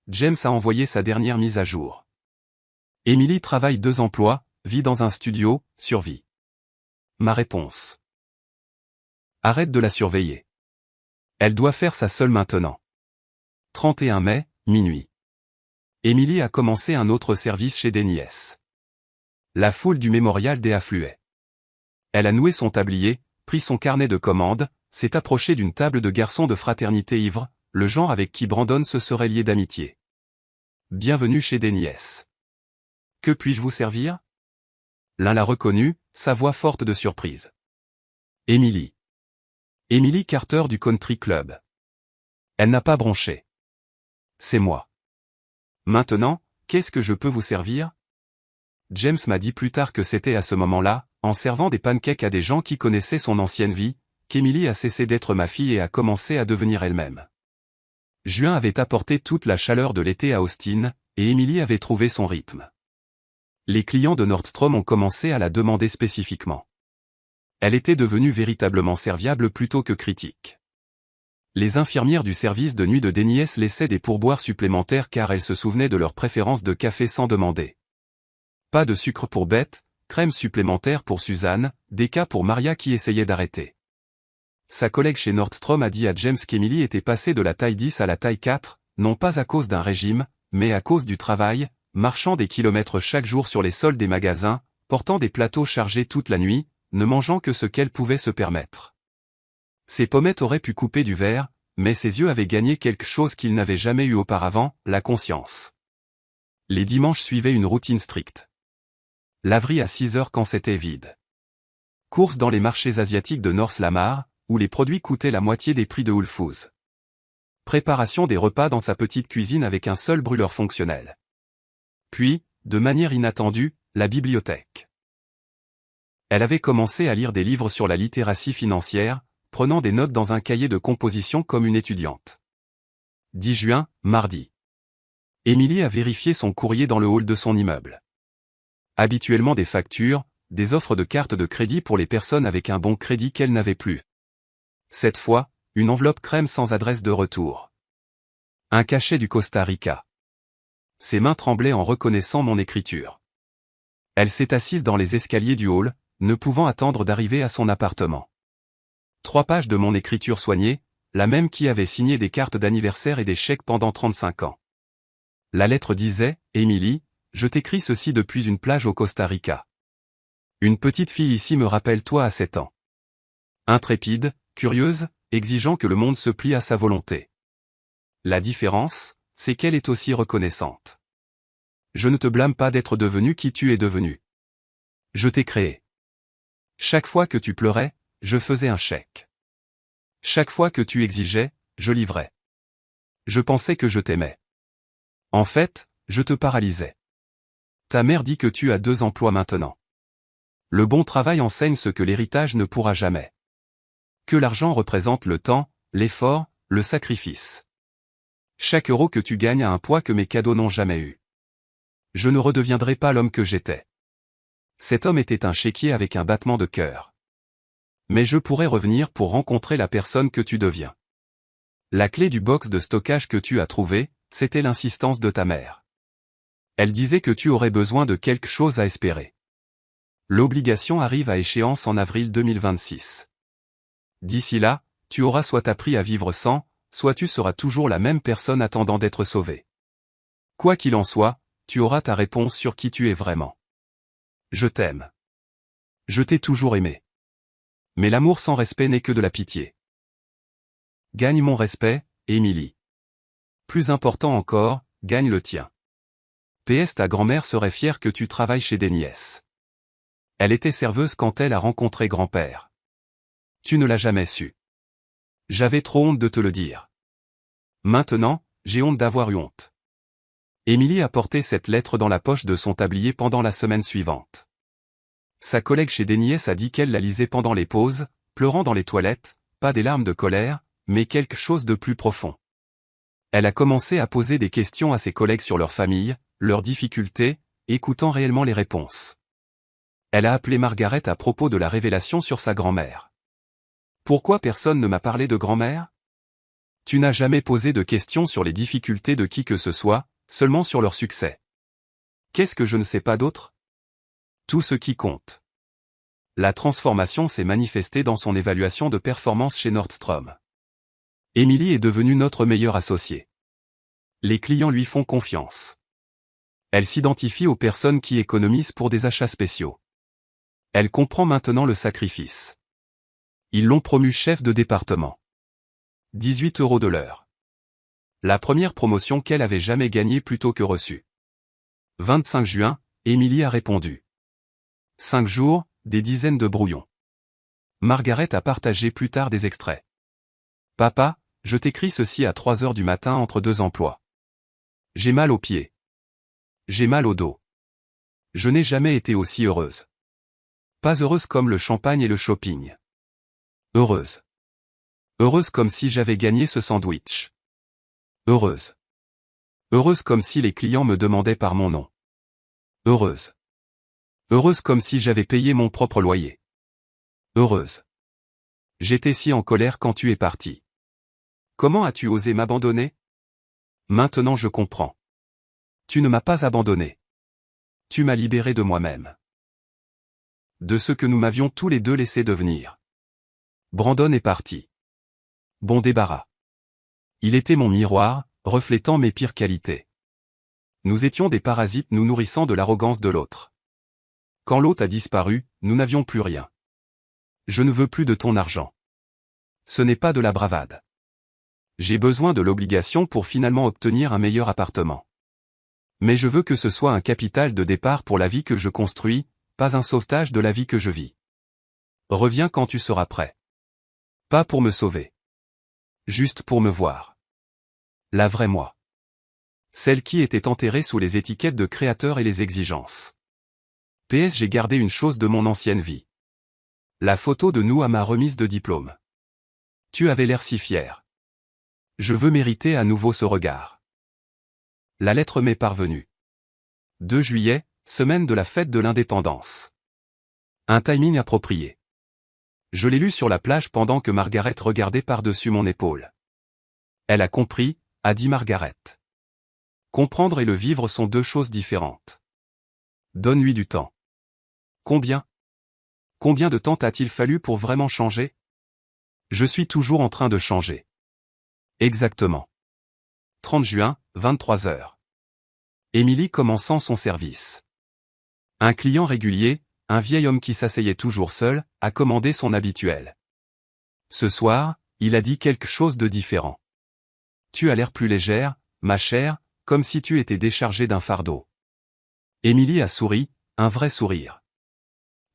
James a envoyé sa dernière mise à jour. Emily travaille 2 emplois, vit dans un studio, survit. Ma réponse. Arrête de la surveiller. Elle doit faire ça seule maintenant. 31 mai, minuit. Emily a commencé un autre service chez Déniès. La foule du Memorial Day affluait. Elle a noué son tablier, pris son carnet de commandes, s'est approchée d'une table de garçons de fraternité ivre, le genre avec qui Brandon se serait lié d'amitié. Bienvenue chez Déniès. Que puis-je vous servir? L'un l'a reconnu, sa voix forte de surprise. Emily. Emily Carter du Country Club. Elle n'a pas bronché. C'est moi. Maintenant, qu'est-ce que je peux vous servir? James m'a dit plus tard que c'était à ce moment-là, en servant des pancakes à des gens qui connaissaient son ancienne vie, qu'Emily a cessé d'être ma fille et a commencé à devenir elle-même. Juin avait apporté toute la chaleur de l'été à Austin, et Emily avait trouvé son rythme. Les clients de Nordstrom ont commencé à la demander spécifiquement. Elle était devenue véritablement serviable plutôt que critique. Les infirmières du service de nuit de Déniès laissaient des pourboires supplémentaires car elles se souvenaient de leur préférence de café sans demander. Pas de sucre pour Beth, crème supplémentaire pour Suzanne, déca pour Maria qui essayait d'arrêter. Sa collègue chez Nordstrom a dit à James qu'Emily était passée de la taille 10 à la taille 4, non pas à cause d'un régime, mais à cause du travail, marchant des kilomètres chaque jour sur les sols des magasins, portant des plateaux chargés toute la nuit, ne mangeant que ce qu'elle pouvait se permettre. Ses pommettes auraient pu couper du verre, mais ses yeux avaient gagné quelque chose qu'ils n'avaient jamais eu auparavant, la conscience. Les dimanches suivaient une routine stricte. Laverie à 6 heures quand c'était vide. Course dans les marchés asiatiques de North Lamar, où les produits coûtaient la moitié des prix de Whole Foods. Préparation des repas dans sa petite cuisine avec un seul brûleur fonctionnel. Puis, de manière inattendue, la bibliothèque. Elle avait commencé à lire des livres sur la littératie financière, prenant des notes dans un cahier de composition comme une étudiante. 10 juin, mardi. Emily a vérifié son courrier dans le hall de son immeuble. Habituellement des factures, des offres de cartes de crédit pour les personnes avec un bon crédit qu'elle n'avait plus. Cette fois, une enveloppe crème sans adresse de retour. Un cachet du Costa Rica. Ses mains tremblaient en reconnaissant mon écriture. Elle s'est assise dans les escaliers du hall, ne pouvant attendre d'arriver à son appartement. 3 pages de mon écriture soignée, la même qui avait signé des cartes d'anniversaire et des chèques pendant 35 ans. La lettre disait, « Emily, je t'écris ceci depuis une plage au Costa Rica. Une petite fille ici me rappelle toi à 7 ans. Intrépide, curieuse, exigeant que le monde se plie à sa volonté. La différence, c'est qu'elle est aussi reconnaissante. Je ne te blâme pas d'être devenu qui tu es devenu. Je t'ai créé. Chaque fois que tu pleurais, je faisais un chèque. Chaque fois que tu exigeais, je livrais. Je pensais que je t'aimais. En fait, je te paralysais. Ta mère dit que tu as 2 emplois maintenant. Le bon travail enseigne ce que l'héritage ne pourra jamais. Que l'argent représente le temps, l'effort, le sacrifice. Chaque euro que tu gagnes a un poids que mes cadeaux n'ont jamais eu. Je ne redeviendrai pas l'homme que j'étais. Cet homme était un chéquier avec un battement de cœur. Mais je pourrais revenir pour rencontrer la personne que tu deviens. La clé du box de stockage que tu as trouvé, c'était l'insistance de ta mère. Elle disait que tu aurais besoin de quelque chose à espérer. L'obligation arrive à échéance en avril 2026. D'ici là, tu auras soit appris à vivre sans, soit tu seras toujours la même personne attendant d'être sauvée. Quoi qu'il en soit, tu auras ta réponse sur qui tu es vraiment. Je t'aime. Je t'ai toujours aimé. Mais l'amour sans respect n'est que de la pitié. Gagne mon respect, Émilie. Plus important encore, gagne le tien. PS ta grand-mère serait fière que tu travailles chez Denies. Elle était serveuse quand elle a rencontré grand-père. Tu ne l'as jamais su. J'avais trop honte de te le dire. Maintenant, j'ai honte d'avoir eu honte. Émilie a porté cette lettre dans la poche de son tablier pendant la semaine suivante. Sa collègue chez Denies a dit qu'elle la lisait pendant les pauses, pleurant dans les toilettes, pas des larmes de colère, mais quelque chose de plus profond. Elle a commencé à poser des questions à ses collègues sur leur famille, leurs difficultés, écoutant réellement les réponses. Elle a appelé Margaret à propos de la révélation sur sa grand-mère. Pourquoi personne ne m'a parlé de grand-mère? Tu n'as jamais posé de questions sur les difficultés de qui que ce soit, seulement sur leur succès. Qu'est-ce que je ne sais pas d'autre? Tout ce qui compte. La transformation s'est manifestée dans son évaluation de performance chez Nordstrom. Émilie est devenue notre meilleure associée. Les clients lui font confiance. Elle s'identifie aux personnes qui économisent pour des achats spéciaux. Elle comprend maintenant le sacrifice. Ils l'ont promue chef de département. 18 € de l'heure. La première promotion qu'elle avait jamais gagnée plutôt que reçue. 25 juin, Émilie a répondu. 5 jours, des dizaines de brouillons. Margaret a partagé plus tard des extraits. Papa, je t'écris ceci à 3 heures du matin entre 2 emplois. J'ai mal aux pieds. J'ai mal au dos. Je n'ai jamais été aussi heureuse. Pas heureuse comme le champagne et le shopping. Heureuse. Heureuse comme si j'avais gagné ce sandwich. Heureuse. Heureuse comme si les clients me demandaient par mon nom. Heureuse. Heureuse comme si j'avais payé mon propre loyer. Heureuse. J'étais si en colère quand tu es parti. Comment as-tu osé m'abandonner? Maintenant je comprends. Tu ne m'as pas abandonné. Tu m'as libéré de moi-même. De ce que nous m'avions tous les deux laissé devenir. Brandon est parti. Bon débarras. Il était mon miroir, reflétant mes pires qualités. Nous étions des parasites nous nourrissant de l'arrogance de l'autre. Quand l'autre a disparu, nous n'avions plus rien. Je ne veux plus de ton argent. Ce n'est pas de la bravade. J'ai besoin de l'obligation pour finalement obtenir un meilleur appartement. Mais je veux que ce soit un capital de départ pour la vie que je construis, pas un sauvetage de la vie que je vis. Reviens quand tu seras prêt. Pas pour me sauver. Juste pour me voir. La vraie moi. Celle qui était enterrée sous les étiquettes de créateur et les exigences. PS j'ai gardé une chose de mon ancienne vie. La photo de nous à ma remise de diplôme. Tu avais l'air si fier. Je veux mériter à nouveau ce regard. La lettre m'est parvenue. 2 juillet, semaine de la fête de l'indépendance. Un timing approprié. Je l'ai lu sur la plage pendant que Margaret regardait par-dessus mon épaule. Elle a compris, a dit Margaret. Comprendre et le vivre sont deux choses différentes. Donne-lui du temps. Combien? Combien de temps t'a-t-il fallu pour vraiment changer? Je suis toujours en train de changer. Exactement. 30 juin, 23 heures. Émilie commençant son service. Un client régulier, un vieil homme qui s'asseyait toujours seul, a commandé son habituel. Ce soir, il a dit quelque chose de différent. Tu as l'air plus légère, ma chère, comme si tu étais déchargée d'un fardeau. Émilie a souri, un vrai sourire.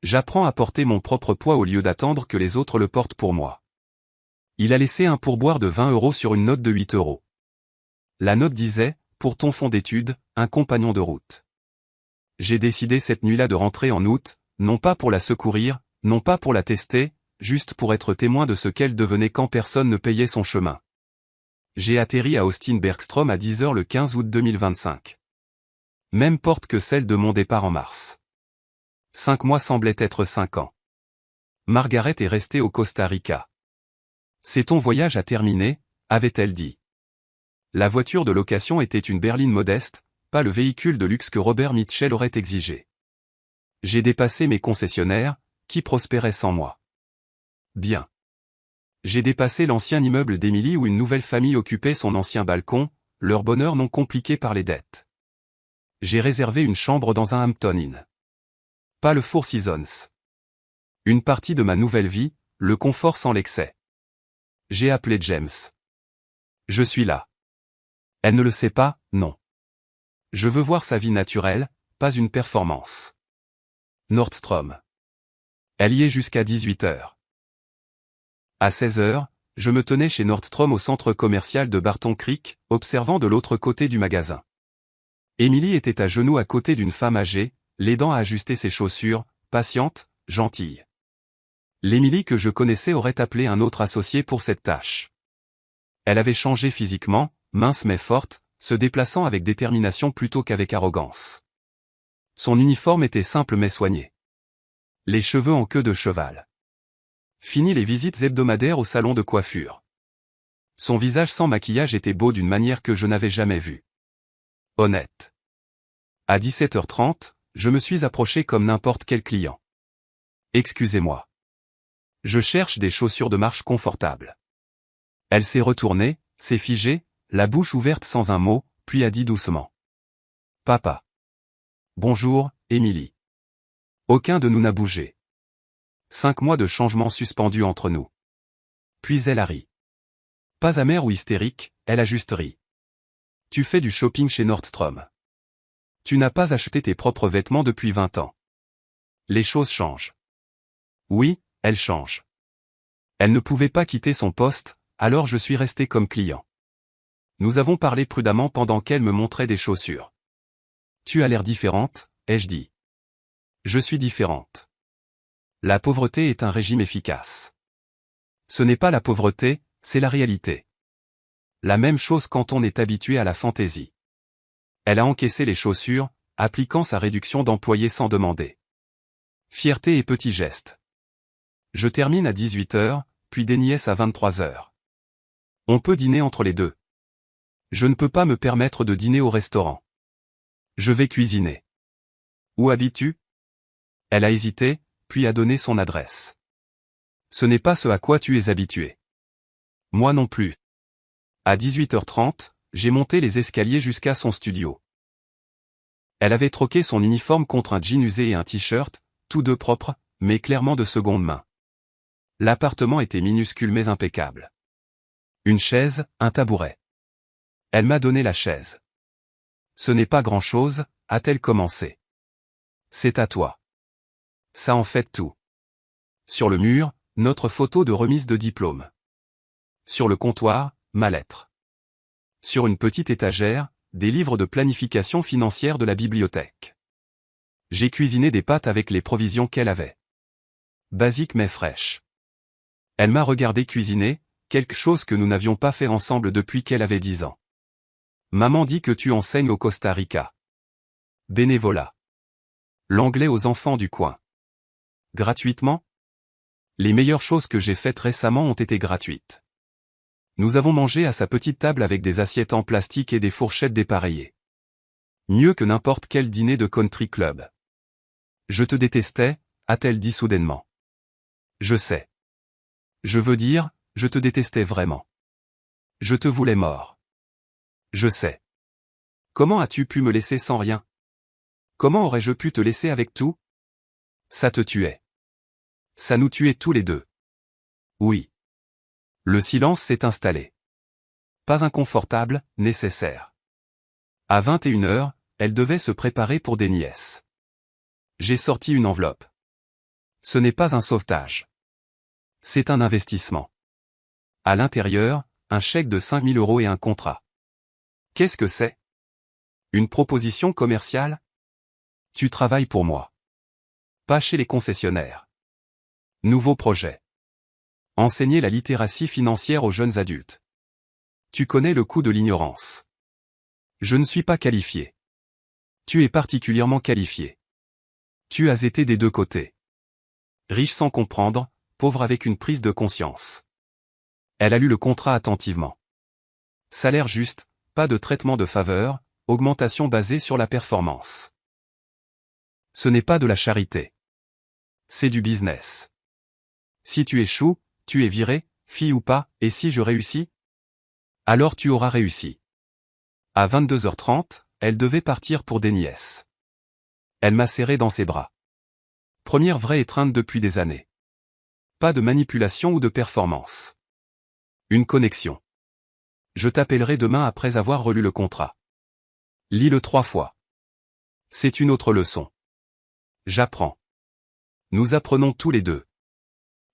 J'apprends à porter mon propre poids au lieu d'attendre que les autres le portent pour moi. Il a laissé un pourboire de 20 € sur une note de 8 €. La note disait, pour ton fonds d'études, un compagnon de route. J'ai décidé cette nuit-là de rentrer en août, non pas pour la secourir, non pas pour la tester, juste pour être témoin de ce qu'elle devenait quand personne ne payait son chemin. J'ai atterri à Austin Bergstrom à 10 h le 15 août 2025. Même porte que celle de mon départ en mars. 5 mois semblaient être 5 ans. Margaret est restée au Costa Rica. C'est ton voyage à terminer, avait-elle dit. La voiture de location était une berline modeste, pas le véhicule de luxe que Robert Mitchell aurait exigé. J'ai dépassé mes concessionnaires, qui prospéraient sans moi. Bien. J'ai dépassé l'ancien immeuble d'Emily où une nouvelle famille occupait son ancien balcon, leur bonheur non compliqué par les dettes. J'ai réservé une chambre dans un Hampton Inn. Pas le Four Seasons. Une partie de ma nouvelle vie, le confort sans l'excès. J'ai appelé James. Je suis là. Elle ne le sait pas, non. Je veux voir sa vie naturelle, pas une performance. Nordstrom. Elle y est jusqu'à 18 h. À 16 h, je me tenais chez Nordstrom au centre commercial de Barton Creek, observant de l'autre côté du magasin. Emily était à genoux à côté d'une femme âgée, l'aidant à ajuster ses chaussures, patiente, gentille. L'Emily que je connaissais aurait appelé un autre associé pour cette tâche. Elle avait changé physiquement, mince mais forte, se déplaçant avec détermination plutôt qu'avec arrogance. Son uniforme était simple mais soigné. Les cheveux en queue de cheval. Fini les visites hebdomadaires au salon de coiffure. Son visage sans maquillage était beau d'une manière que je n'avais jamais vue. Honnête. À 17 h 30, je me suis approché comme n'importe quel client. Excusez-moi. Je cherche des chaussures de marche confortables. Elle s'est retournée, s'est figée, la bouche ouverte sans un mot, puis a dit doucement. Papa. Bonjour, Emily. Aucun de nous n'a bougé. 5 mois de changement suspendus entre nous. Puis elle a ri. Pas amère ou hystérique, elle a juste ri. Tu fais du shopping chez Nordstrom. Tu n'as pas acheté tes propres vêtements depuis 20 ans. Les choses changent. Oui, elles changent. Elle ne pouvait pas quitter son poste, alors je suis resté comme client. Nous avons parlé prudemment pendant qu'elle me montrait des chaussures. Tu as l'air différente, ai-je dit. Je suis différente. La pauvreté est un régime efficace. Ce n'est pas la pauvreté, c'est la réalité. La même chose quand on est habitué à la fantaisie. Elle a encaissé les chaussures, appliquant sa réduction d'employés sans demander. Fierté et petits gestes. Je termine à 18 h, puis des nièces à 23 h. On peut dîner entre les deux. Je ne peux pas me permettre de dîner au restaurant. Je vais cuisiner. Où habites-tu? Elle a hésité, puis a donné son adresse. Ce n'est pas ce à quoi tu es habitué. Moi non plus. À 18 h 30, j'ai monté les escaliers jusqu'à son studio. Elle avait troqué son uniforme contre un jean usé et un t-shirt, tous deux propres, mais clairement de seconde main. L'appartement était minuscule mais impeccable. Une chaise, un tabouret. Elle m'a donné la chaise. Ce n'est pas grand-chose, a-t-elle commencé. C'est à toi. Ça en fait tout. Sur le mur, notre photo de remise de diplôme. Sur le comptoir, ma lettre. Sur une petite étagère, des livres de planification financière de la bibliothèque. J'ai cuisiné des pâtes avec les provisions qu'elle avait. Basique mais fraîche. Elle m'a regardé cuisiner, quelque chose que nous n'avions pas fait ensemble depuis qu'elle avait 10 ans. Maman dit que tu enseignes au Costa Rica. Bénévolat. L'anglais aux enfants du coin. Gratuitement? Les meilleures choses que j'ai faites récemment ont été gratuites. Nous avons mangé à sa petite table avec des assiettes en plastique et des fourchettes dépareillées. Mieux que n'importe quel dîner de country club. Je te détestais, a-t-elle dit soudainement. Je sais. Je veux dire, je te détestais vraiment. Je te voulais mort. Je sais. Comment as-tu pu me laisser sans rien? Comment aurais-je pu te laisser avec tout? Ça te tuait. Ça nous tuait tous les deux. Oui. Le silence s'est installé. Pas inconfortable, nécessaire. À 21 h, elle devait se préparer pour des nièces. J'ai sorti une enveloppe. Ce n'est pas un sauvetage. C'est un investissement. À l'intérieur, un chèque de 5 000 € et un contrat. Qu'est-ce que c'est? Une proposition commerciale? Tu travailles pour moi. Pas chez les concessionnaires. Nouveau projet. Enseigner la littératie financière aux jeunes adultes. Tu connais le coût de l'ignorance. Je ne suis pas qualifié. Tu es particulièrement qualifié. Tu as été des deux côtés. Riche sans comprendre, pauvre avec une prise de conscience. Elle a lu le contrat attentivement. Salaire juste, pas de traitement de faveur, augmentation basée sur la performance. Ce n'est pas de la charité. C'est du business. Si tu échoues, tu es viré, fille ou pas, et si je réussis? Alors tu auras réussi. À 22h30, elle devait partir pour des nièces. Elle m'a serré dans ses bras. Première vraie étreinte depuis des années. Pas de manipulation ou de performance. Une connexion. Je t'appellerai demain après avoir relu le contrat. Lis-le 3 fois. C'est une autre leçon. J'apprends. Nous apprenons tous les deux.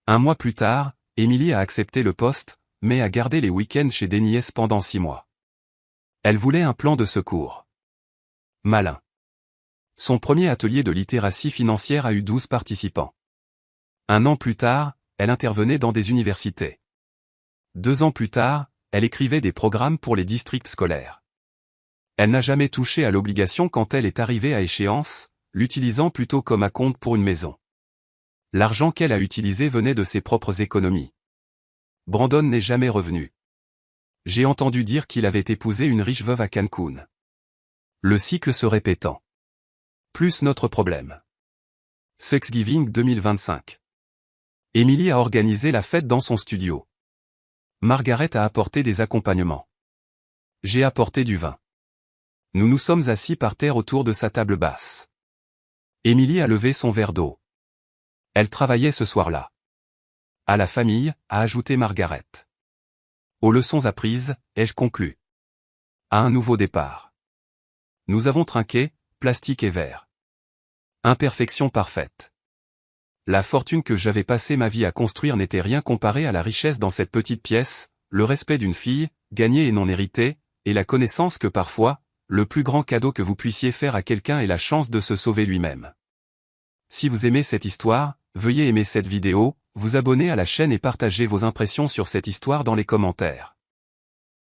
1 mois plus tard, Émilie a accepté le poste, mais a gardé les week-ends chez des nièces pendant 6 mois. Elle voulait un plan de secours. Malin. Son premier atelier de littératie financière a eu 12 participants. 1 an plus tard, elle intervenait dans des universités. 2 ans plus tard, elle écrivait des programmes pour les districts scolaires. Elle n'a jamais touché à l'obligation quand elle est arrivée à échéance, l'utilisant plutôt comme acompte pour une maison. L'argent qu'elle a utilisé venait de ses propres économies. Brandon n'est jamais revenu. J'ai entendu dire qu'il avait épousé une riche veuve à Cancun. Le cycle se répétant. Plus notre problème. Thanksgiving 2025. Émilie a organisé la fête dans son studio. Margaret a apporté des accompagnements. J'ai apporté du vin. Nous nous sommes assis par terre autour de sa table basse. Émilie a levé son verre d'eau. Elle travaillait ce soir-là. À la famille, a ajouté Margaret. Aux leçons apprises, ai-je conclu. À un nouveau départ. Nous avons trinqué, plastique et verre. Imperfection parfaite. La fortune que j'avais passé ma vie à construire n'était rien comparée à la richesse dans cette petite pièce, le respect d'une fille, gagnée et non héritée, et la connaissance que parfois, le plus grand cadeau que vous puissiez faire à quelqu'un est la chance de se sauver lui-même. Si vous aimez cette histoire, veuillez aimer cette vidéo, vous abonner à la chaîne et partager vos impressions sur cette histoire dans les commentaires.